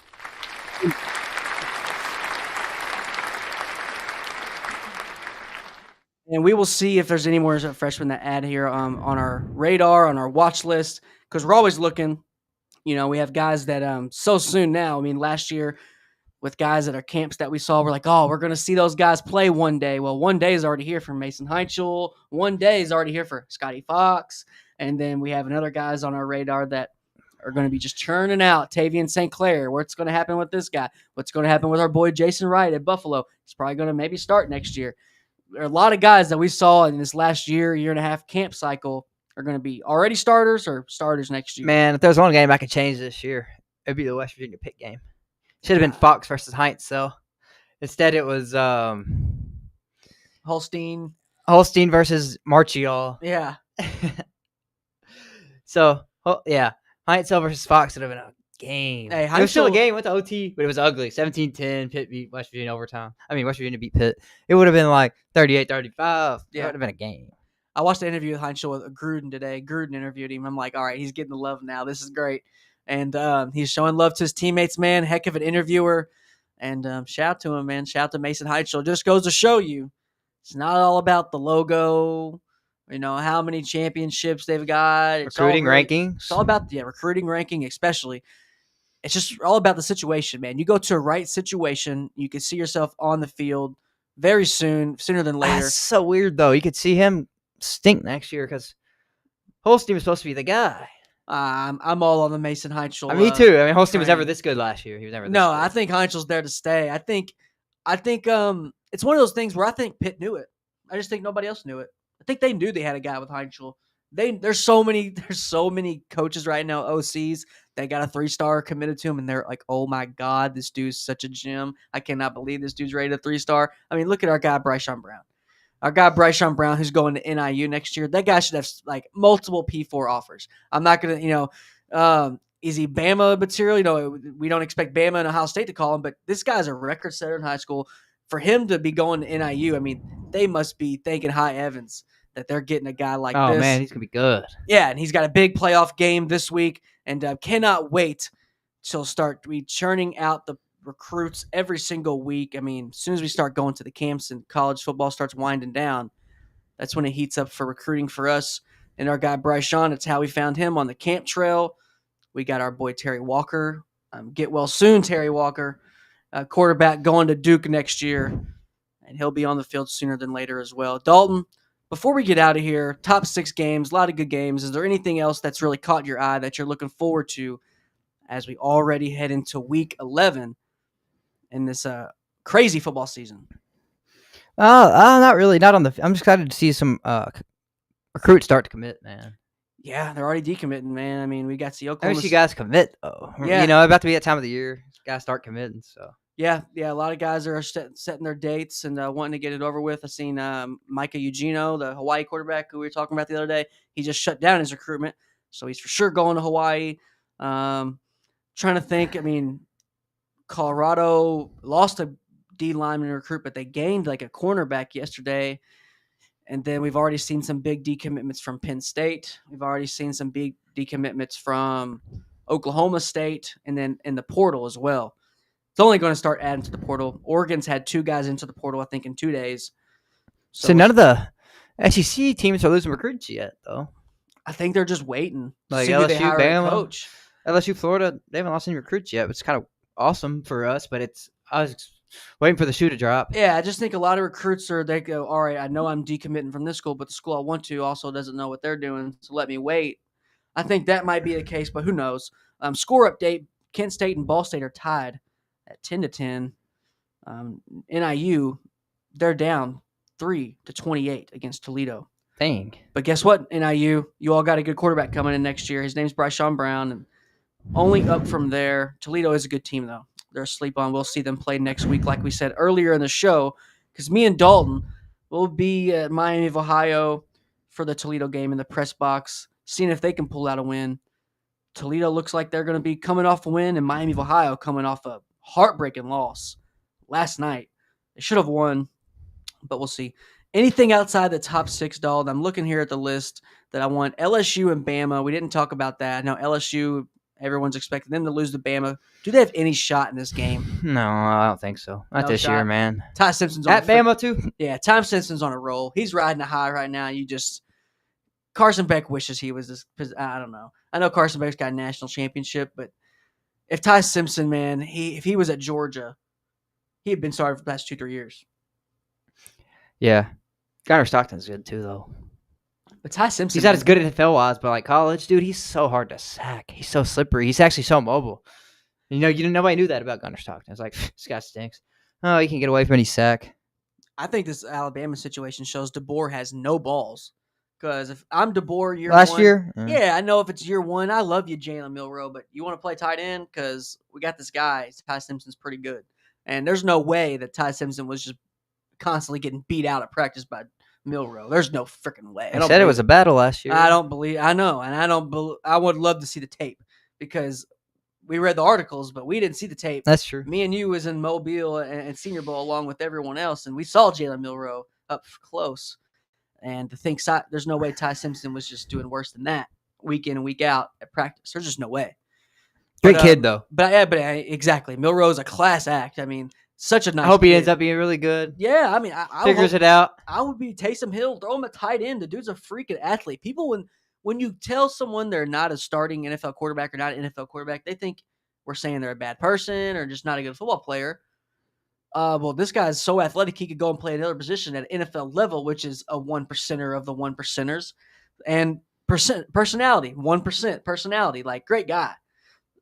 And we will see if there's any more freshmen that add here on our radar, on our watch list, because we're always looking. We have guys that so soon now. I mean, last year with guys at our camps that we saw, we're like, oh, we're going to see those guys play one day. Well, one day is already here for Mason Heinchel. One day is already here for Scotty Fox. And then we have another guys on our radar that are going to be just churning out. Tavian St. Clair. What's going to happen with this guy? What's going to happen with our boy Jason Wright at Buffalo? He's probably going to maybe start next year. There are a lot of guys that we saw in this last year and a half camp cycle are going to be already starters or starters next year. Man, if there's one game I could change this year, it'd be the West Virginia Pitt game. Should have been Fox versus Heinz, though. Instead, it was Holstein versus Marchiol. Yeah. So, Heinz versus Fox would have been a game. Hey, it was still a game with the OT, but it was ugly. 17-10, Pitt beat West Virginia overtime. West Virginia beat Pitt. It would have been like 38-35. Yeah. It would have been a game. I watched the interview with Heinchel with Gruden today. Gruden interviewed him. I'm like, all right, he's getting the love now. This is great. And he's showing love to his teammates, man. Heck of an interviewer. And shout out to him, man. Shout out to Mason Heinchel. Just goes to show you, it's not all about the logo, how many championships they've got. It's recruiting rankings. It's all about recruiting ranking, especially. It's just all about the situation, man. You go to a right situation, you can see yourself on the field very soon, sooner than later. That's so weird, though. You could see him stink next year because Holstein was supposed to be the guy. I'm all on the Mason Heinchel. Me too. Holstein was never this good last year. He was never this good. I think Heinchel's there to stay. I think it's one of those things where I think Pitt knew it. I just think nobody else knew it. I think they knew they had a guy with Heinchel. There's so many coaches right now, OCs, that got a 3-star committed to him, and they're like, oh my God, this dude's such a gem. I cannot believe this dude's rated a 3-star. Look at our guy, Bryce Brown. Our guy Bryson Brown, who's going to NIU next year, that guy should have like multiple P4 offers. I'm not gonna, is he Bama material? We don't expect Bama and Ohio State to call him, but this guy's a record setter in high school. For him to be going to NIU, I mean, they must be thanking high heavens that they're getting a guy like Oh this. man, he's gonna be good. Yeah, and he's got a big playoff game this week, and cannot wait till start churning out the recruits every single week. I mean, as soon as we start going to the camps and college football starts winding down, that's when it heats up for recruiting for us. And our guy Bryce Shawn, it's how we found him on the camp trail. We got our boy Terry Walker. Get well soon, Terry Walker. Quarterback going to Duke next year, and he'll be on the field sooner than later as well. Dalton, before we get out of here, top 6 games, a lot of good games. Is there anything else that's really caught your eye that you're looking forward to as we already head into week 11 in this crazy football season? Not really. Not on the. I'm just excited to see some recruits start to commit, man. Yeah, they're already decommitting, man. I mean, we got the I Oklahoma. wish you guys commit though. Yeah. About to be that time of the year. Guys start committing. So Yeah, a lot of guys are setting their dates and wanting to get it over with. I've seen Micah Eugenio, the Hawaii quarterback who we were talking about the other day. He just shut down his recruitment, so he's for sure going to Hawaii. Trying to think. I mean, Colorado lost a D lineman recruit, but they gained like a cornerback yesterday. And then we've already seen some big decommitments from Penn State. We've already seen some big decommitments from Oklahoma State, and then in the portal as well. It's only going to start adding to the portal. Oregon's had 2 guys into the portal, I think, in 2 days. So none of the SEC teams are losing recruits yet, though. I think they're just waiting. Like see who they LSU, hire a Bama, coach. LSU, Florida, they haven't lost any recruits yet, which is kind of awesome for us. But I was waiting for the shoe to drop. Yeah, I just think a lot of recruits they go, all right, I know I'm decommitting from this school, but the school I want to also doesn't know what they're doing, so let me wait. I think that might be the case, but who knows? Score update: Kent State and Ball State are tied at 10-10. NIU, they're down 3-28 against Toledo. Dang. But guess what, NIU? You all got a good quarterback coming in next year. His name's Bryson Brown, and only up from there. Toledo is a good team, though. They're asleep on. We'll see them play next week, like we said earlier in the show, because me and Dalton will be at Miami of Ohio for the Toledo game in the press box, seeing if they can pull out a win. Toledo looks like they're going to be coming off a win, and Miami of Ohio coming off a heartbreaking loss last night. They should have won, but we'll see. Anything outside the top 6, Dalton? I'm looking here at the list that I want. LSU and Bama. We didn't talk about that. Now, LSU, everyone's expecting them to lose to Bama. Do they have any shot in this game? No, I don't think so. Not No this shot. year, man. Ty Simpson's on At Bama, too? Yeah, Ty Simpson's on a roll. He's riding a high right now. Carson Beck wishes he was this. I don't know. I know Carson Beck's got a national championship, but if Ty Simpson, man, if he was at Georgia, he had been started for the past 2-3 years. Yeah. Gunnar Stockton's good, too, though. But Ty Simpson, He's not as good at NFL-wise, but like college, dude, he's so hard to sack. He's so slippery. He's actually so mobile. Nobody knew that about Gunnar Stockton. It's like, this guy stinks. Oh, he can get away from any sack. I think this Alabama situation shows DeBoer has no balls. Because if I'm DeBoer year Last one, year? yeah, I know if it's year one, I love you, Jalen Milroe, but you want to play tight end? Because we got this guy, Ty Simpson's pretty good. And there's no way that Ty Simpson was just constantly getting beat out at practice by Milroe. There's no freaking way. I said it was a battle last year. I don't believe. I know, and I would love to see the tape because we read the articles, but we didn't see the tape. That's true. Me and you was in Mobile and Senior Bowl along with everyone else, and we saw Jalen Milroe up close. And to think there's no way Ty Simpson was just doing worse than that week in and week out at practice. There's just no way. Great kid, though. Exactly. Milroe's a class act. I mean, such a nice I hope he kid. ends up being really good. Yeah, I mean, I Figures it out. I would be Taysom Hill. Throw him a tight end. The dude's a freaking athlete. People, when you tell someone they're not a starting NFL quarterback or not an NFL quarterback, they think we're saying they're a bad person or just not a good football player. Well, this guy's so athletic he could go and play another position at NFL level, which is a 1%er of the 1%ers. And personality, 1% personality, like great guy.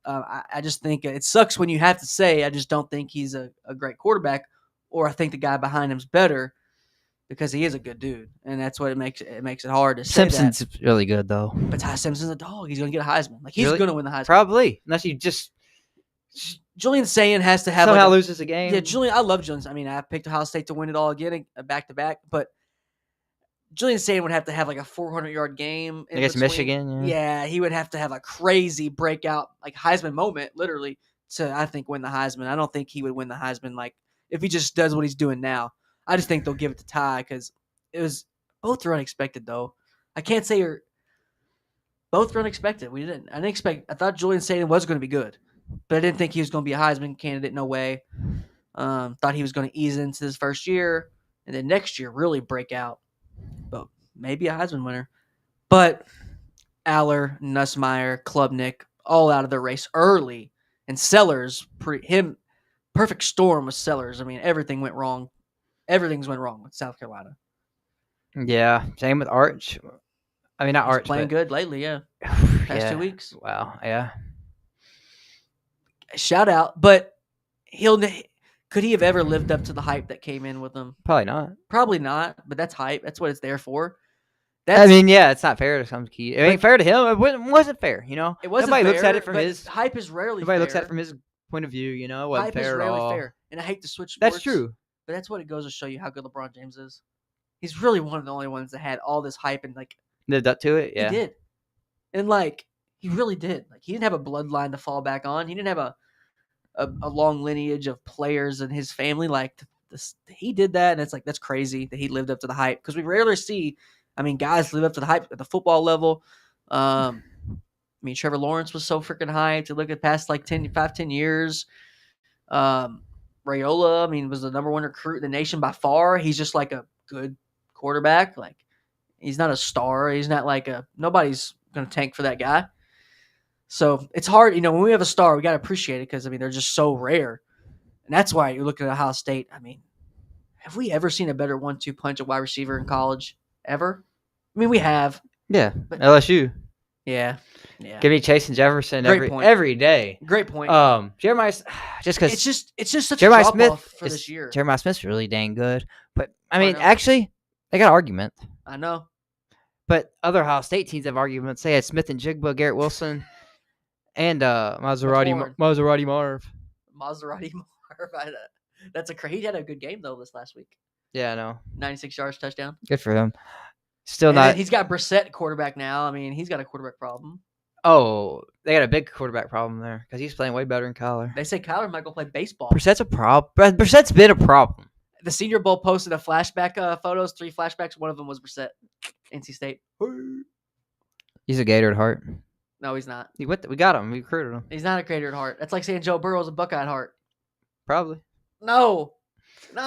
I just think it sucks when you have to say, I just don't think he's a great quarterback, or I think the guy behind him's better because he is a good dude. And that's what it makes it hard to say Simpson's that. really good, though. But Ty Simpson's a dog. He's going to get a Heisman. Like, he's Really? going to win the Heisman. Probably. Unless you just Julian Sayin has to have somehow loses a game. Yeah, Julian. I love Julian. I mean, I picked Ohio State to win it all again, back to back. But Julian Sain would have to have like a 400-yard game in Against between. Michigan, Yeah, he would have to have a crazy breakout, like Heisman moment, literally, to I think win the Heisman. I don't think he would win the Heisman like if he just does what he's doing now. I just think they'll give it to Ty because it was both are unexpected though. I can't say both were unexpected. I didn't expect. I thought Julian Sain was going to be good, but I didn't think he was going to be a Heisman candidate. No way. Thought he was going to ease into his first year and then next year really break out. But maybe a Heisman winner. But Aller, Nussmeier, Klubnik, all out of the race early. And Sellers, perfect storm with Sellers. I mean, everything went wrong. Everything's went wrong with South Carolina. Yeah, same with Arch. I mean, not He's Arch, playing but good lately, yeah. Past 2 weeks. Wow, yeah. Shout out. But could he have ever lived up to the hype that came in with him? Probably not. Probably not, but that's hype. That's what it's there for. I mean, yeah, it's not fair to some key. It ain't fair to him. It wasn't fair, you know. It wasn't Nobody fair, looks at it from but his. hype is rarely Nobody fair. looks at it from his point of view, you know. It wasn't Hype fair is at rarely all. fair, and I hate to switch sports. That's true. But that's what it goes to show you how good LeBron James is. He's really one of the only ones that had all this hype and like Lived up to it, yeah. he did, and like he really did. Like he didn't have a bloodline to fall back on. He didn't have a long lineage of players in his family. Like he did that, and it's like that's crazy that he lived up to the hype because we rarely see. I mean, guys live up to the hype at the football level. I mean, Trevor Lawrence was so freaking hyped. To look at past like 10 years. Raiola, I mean, was the number one recruit in the nation by far. He's just like a good quarterback. Like he's not a star. He's not like nobody's going to tank for that guy. So it's hard, you know, when we have a star, we got to appreciate it because, I mean, they're just so rare. And that's why you're looking at Ohio State. I mean, have we ever seen a better 1-2 punch at wide receiver in college? Ever? I mean, we have. Yeah, but LSU. Yeah. Give me Chase and Jefferson Great point. every day. Great point. Jeremiah, just because it's just such Jeremiah a drop-off Smith for this year. Jeremiah Smith's really dang good, but I I mean, know. actually, they got an argument. I know. But other Ohio State teams have arguments. They had Smith and Jigba, Garrett Wilson, and Maserati Marv. Maserati Marv. That's he had a good game though this last week. Yeah, I know. 96 yards, touchdown. Good for him. Still And not. then he's got Brissett quarterback now. I mean, he's got a quarterback problem. Oh, they got a big quarterback problem there because he's playing way better than Kyler. They say Kyler might go play baseball. Brissett's a problem. Brissett's been a problem. The Senior Bowl posted a flashback photos, 3 flashbacks. One of them was Brissett, NC State. He's a Gator at heart. No, he's not. We got him. We recruited him. He's not a Gator at heart. That's like saying Joe Burrow's a Buckeye at heart. Probably. No.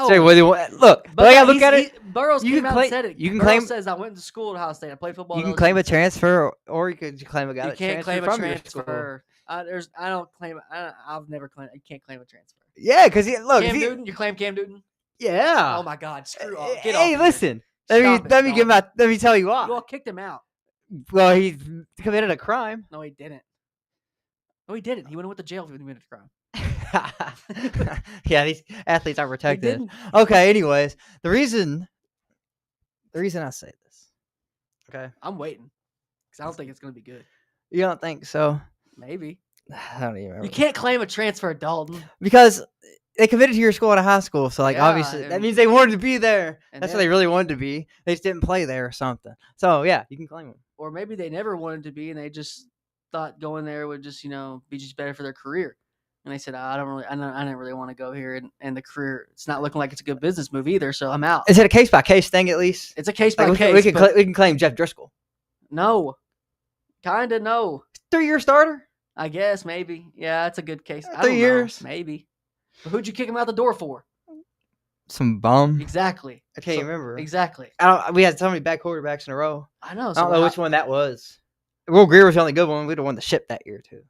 Say what you want. Look, but I gotta look at it. Burrows You came can out claim- and said it. you can Burrows claim- says I went to school at Ohio State. I played football. You at can LSU. claim a transfer, or you can claim a guy You that can't claim a transferred from your school. transfer. I don't claim. I've never claimed. You can't claim a transfer. Yeah, because look, Cam Newton, you claim Cam Newton? yeah. Oh my God, screw off. Get Hey, off. listen. Stop it, Let me give dog. let me tell you why. You all kicked him out. Well, he committed a crime. No, he didn't. No, he didn't. He went with the jail if he committed a crime. Yeah, these athletes are He protected. didn't. Okay, anyways, the reason I say this. Okay. I'm waiting because I don't think it's gonna be good. You don't think so? Maybe I don't even remember. you can't claim a transfer, Dalton. Because they committed to your school out of high school, so like Yeah, obviously that and- means they wanted to be there. and That's then- what they really wanted to be. They just didn't play there or something. So yeah, you can claim them. Or maybe they never wanted to be, and they just thought going there would just be just better for their career. And they said, I didn't really want to go here, and the career, it's not looking like it's a good business move either. So I'm out. Is it a case by case thing at least? It's a case by Like case. we but can claim Jeff Driscoll, no, kinda no. 3-year starter. I guess maybe. Yeah, that's a good case. I 3 don't years. know. Maybe. But who'd you kick him out the door for? Some bum. Exactly. I can't So- remember. Exactly. We had so many bad quarterbacks in a row. I know. I So don't know which one that was. Will Greer was the only good one. We'd have won the ship that year too.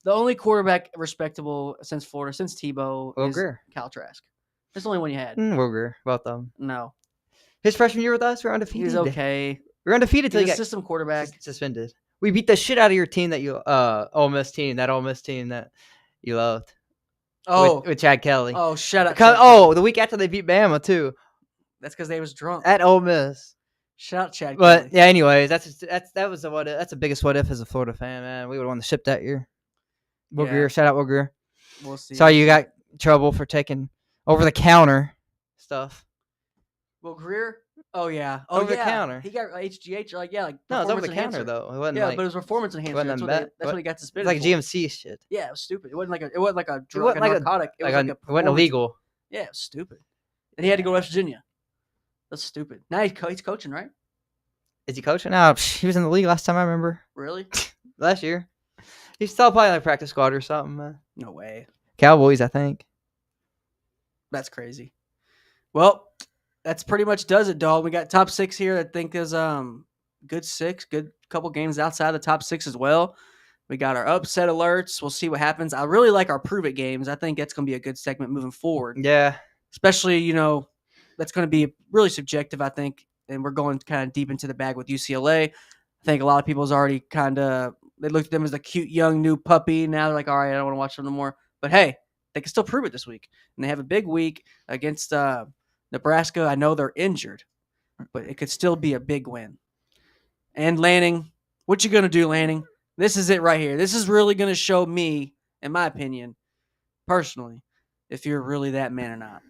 the only quarterback respectable since Florida, since Tebow, Will is Greer. Cal Trask. That's the only one you had. Will Greer, both of them. No, His freshman year with us, we were undefeated. he's okay. We were undefeated He's until a he got system quarterback. suspended. We beat the shit out of your team that you Ole Miss team that you loved. Oh, with Chad Kelly. oh, shut up. Because, Chad Kelly. the week after they beat Bama too That's because they was drunk. at Ole Miss. Shout out Chad But Kelly. yeah, anyways, that's the biggest what if as a Florida fan, man. We would have won the ship that year. Will Yeah. Greer, shout out Will Greer. We'll see. Sorry you got trouble for taking over the counter stuff. Will Greer? Oh yeah. Oh Over the yeah. counter. He got HGH. Like yeah, like No, it's over performance the counter enhancer. though. It wasn't Yeah, like but it was performance enhancer. wasn't That's them what bet- that's what he got it's suspended like for. GMC shit. Yeah, it was stupid. It wasn't like a It drug, wasn't a like narcotic. It was like a it wasn't performance. illegal. Yeah, it was stupid. And he had to go to West Virginia. That's stupid. Now he's coaching, right? Is he coaching now? He was in the league last time I remember. Really? Last year. He's still probably like practice squad or something, man. No way. Cowboys, I think. That's crazy. Well, that's pretty much does it, dog. We got top 6 here. I think is good 6, good couple games outside the top 6 as well. We got our upset alerts. We'll see what happens. I really like our prove it games. I think that's going to be a good segment moving forward. Yeah. Especially, that's going to be really subjective, I think. And we're going kind of deep into the bag with UCLA. I think a lot of people's already they looked at them as a cute young new puppy. Now they're like, all right, I don't want to watch them no more. But hey, they can still prove it this week. And they have a big week against Nebraska. I know they're injured, but it could still be a big win. And Lanning, what you going to do, Lanning? This is it right here. This is really going to show me, in my opinion, personally, if you're really that man or not.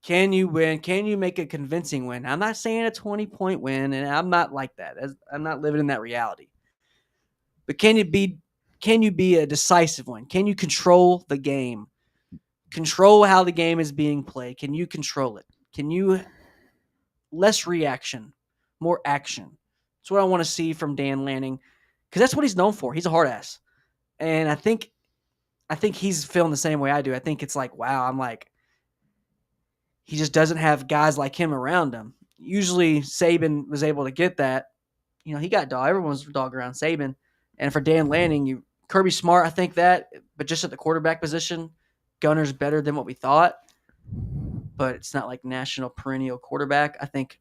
Can you win? Can you make a convincing win? I'm not saying a 20-point win, and I'm not like that. I'm not living in that reality. But can you be a decisive one? Can you control the game? Control how the game is being played. Can you control it? Can you less reaction, more action? That's what I want to see from Dan Lanning, because that's what he's known for. He's a hard ass, and I think he's feeling the same way I do. I think it's like, wow, he just doesn't have guys like him around him. Usually Saban was able to get that. He got dog. Everyone's dog around Saban. And for Dan Lanning, Kirby Smart, I think that, but just at the quarterback position, Gunner's better than what we thought. But it's not like national perennial quarterback, I think.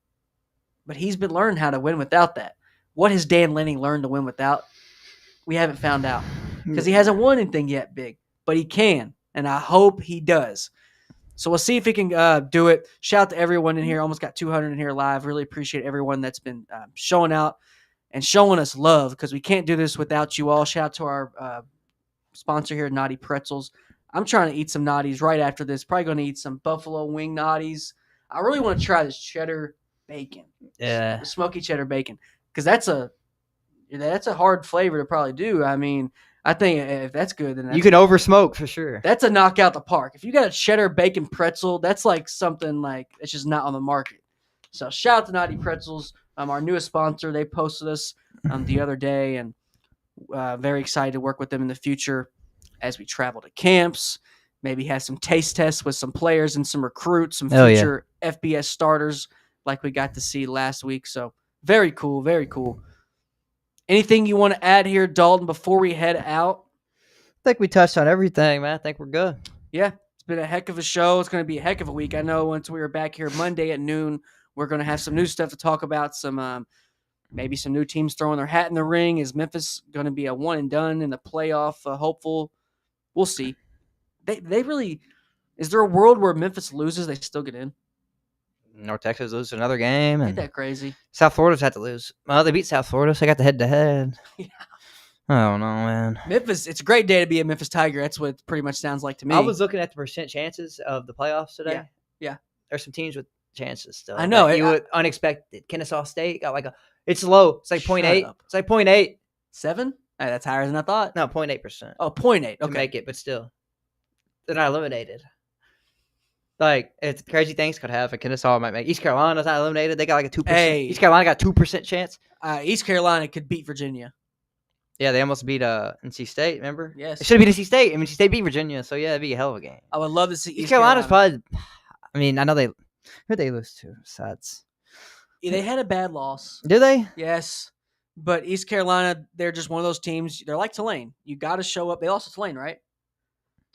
But he's been learning how to win without that. What has Dan Lanning learned to win without? We haven't found out. Because he hasn't won anything yet big. But he can. And I hope he does. So we'll see if he can do it. Shout out to everyone in here. Almost got 200 in here live. Really appreciate everyone that's been showing out and showing us love, because we can't do this without you all. Shout out to our sponsor here, Knotty Pretzels. I'm trying to eat some Knotties right after this. Probably going to eat some buffalo wing Knotties. I really want to try this cheddar bacon. Yeah. The smoky cheddar bacon, because that's a hard flavor to probably do. I mean, I think if that's good, then you can over smoke for sure. That's a knockout the park. If you got a cheddar bacon pretzel, that's like something like it's just not on the market. So shout out to Knotty Pretzels, our newest sponsor. They posted us the other day, and very excited to work with them in the future as we travel to camps. Maybe have some taste tests with some players and some recruits, some future FBS starters like we got to see last week. So very cool, very cool. Anything you want to add here, Dalton, before we head out? I think we touched on everything, man. I think we're good. Yeah, it's been a heck of a show. It's going to be a heck of a week. I know once we were back here Monday at noon, we're going to have some new stuff to talk about. Some maybe some new teams throwing their hat in the ring. Is Memphis going to be a one and done in the playoff hopeful? We'll see. They really – is there a world where Memphis loses, they still get in? North Texas loses another game. Ain't that crazy? South Florida's had to lose. Well, they beat South Florida, so they got the head-to-head. Yeah. I don't know, man. Memphis, it's a great day to be a Memphis Tiger. That's what it pretty much sounds like to me. I was looking at the percent chances of the playoffs today. Yeah. There's some teams with chances still. I know. You would unexpected. Kennesaw State got it's low. It's like 0.8. It's like 0.8. 7? Hey, that's higher than I thought. No, 0.8%. Oh, 0.8. Okay. To make it, but still. They're not eliminated. Like, it's crazy things could happen. Kennesaw might make. East Carolina's not eliminated. They got like a 2%. Hey. East Carolina got 2% chance. East Carolina could beat Virginia. Yeah, they almost beat NC State, remember? Yes. It should have beat NC State. I mean, NC State beat Virginia, so yeah, it'd be a hell of a game. I would love to see East Carolina's probably. I mean, I know who they lose to? Besides. Yeah, they had a bad loss. Do they? Yes. But East Carolina, they're just one of those teams. They're like Tulane. You got to show up. They lost to Tulane, right?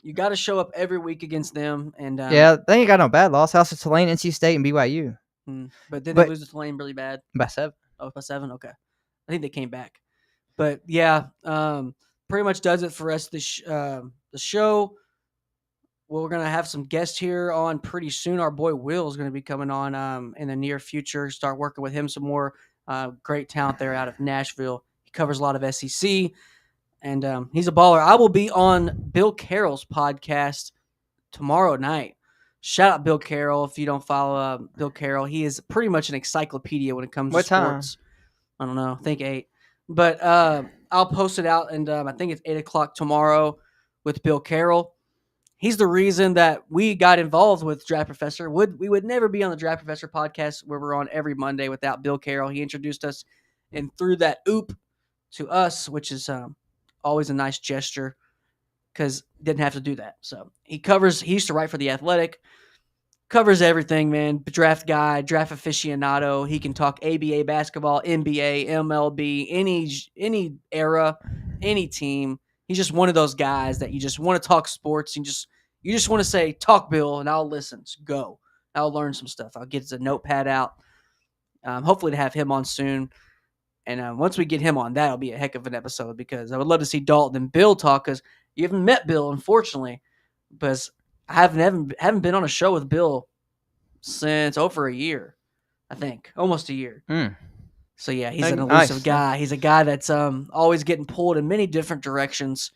You got to show up every week against them. And yeah, they ain't got no bad loss. House of Tulane, NC State, and BYU. But then they lose to Tulane really bad. By 7. Oh, by 7? Okay. I think they came back. But, yeah, pretty much does it for us. The show. Well, we're going to have some guests here on pretty soon. Our boy Will is going to be coming on in the near future. Start working with him some more. Great talent there out of Nashville. He covers a lot of SEC. And he's a baller. I will be on Bill Carroll's podcast tomorrow night. Shout out Bill Carroll. If you don't follow Bill Carroll, he is pretty much an encyclopedia when it comes What to time? sports. I don't know. I think 8. But I'll post it out, and I think it's 8 o'clock tomorrow with Bill Carroll. He's the reason that we got involved with Draft Professor. We would never be on the Draft Professor podcast where we're on every Monday without Bill Carroll. He introduced us and threw that oop to us, which is always a nice gesture because didn't have to do that. So he used to write for The Athletic, covers everything, man. Draft guy, draft aficionado. He can talk ABA basketball, NBA, MLB, any era, any team. He's just one of those guys that you just want to talk sports. And you just want to say, talk, Bill, and I'll listen. So go. I'll learn some stuff. I'll get the notepad out. Hopefully to have him on soon. And once we get him on, that'll be a heck of an episode because I would love to see Dalton and Bill talk because you haven't met Bill, unfortunately. Because I haven't been on a show with Bill since over a year, I think. Almost a year. So, yeah, he's an elusive guy. He's a guy that's always getting pulled in many different directions,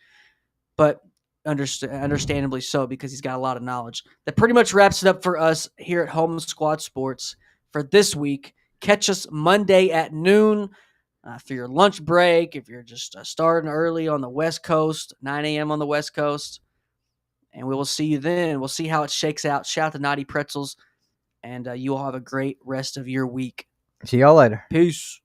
but understandably so because he's got a lot of knowledge. That pretty much wraps it up for us here at Home Squad Sports for this week. Catch us Monday at noon for your lunch break. If you're just starting early on the West Coast, 9 a.m. on the West Coast. And we will see you then. We'll see how it shakes out. Shout out to Knotty Pretzels. And you all have a great rest of your week. See y'all later. Peace.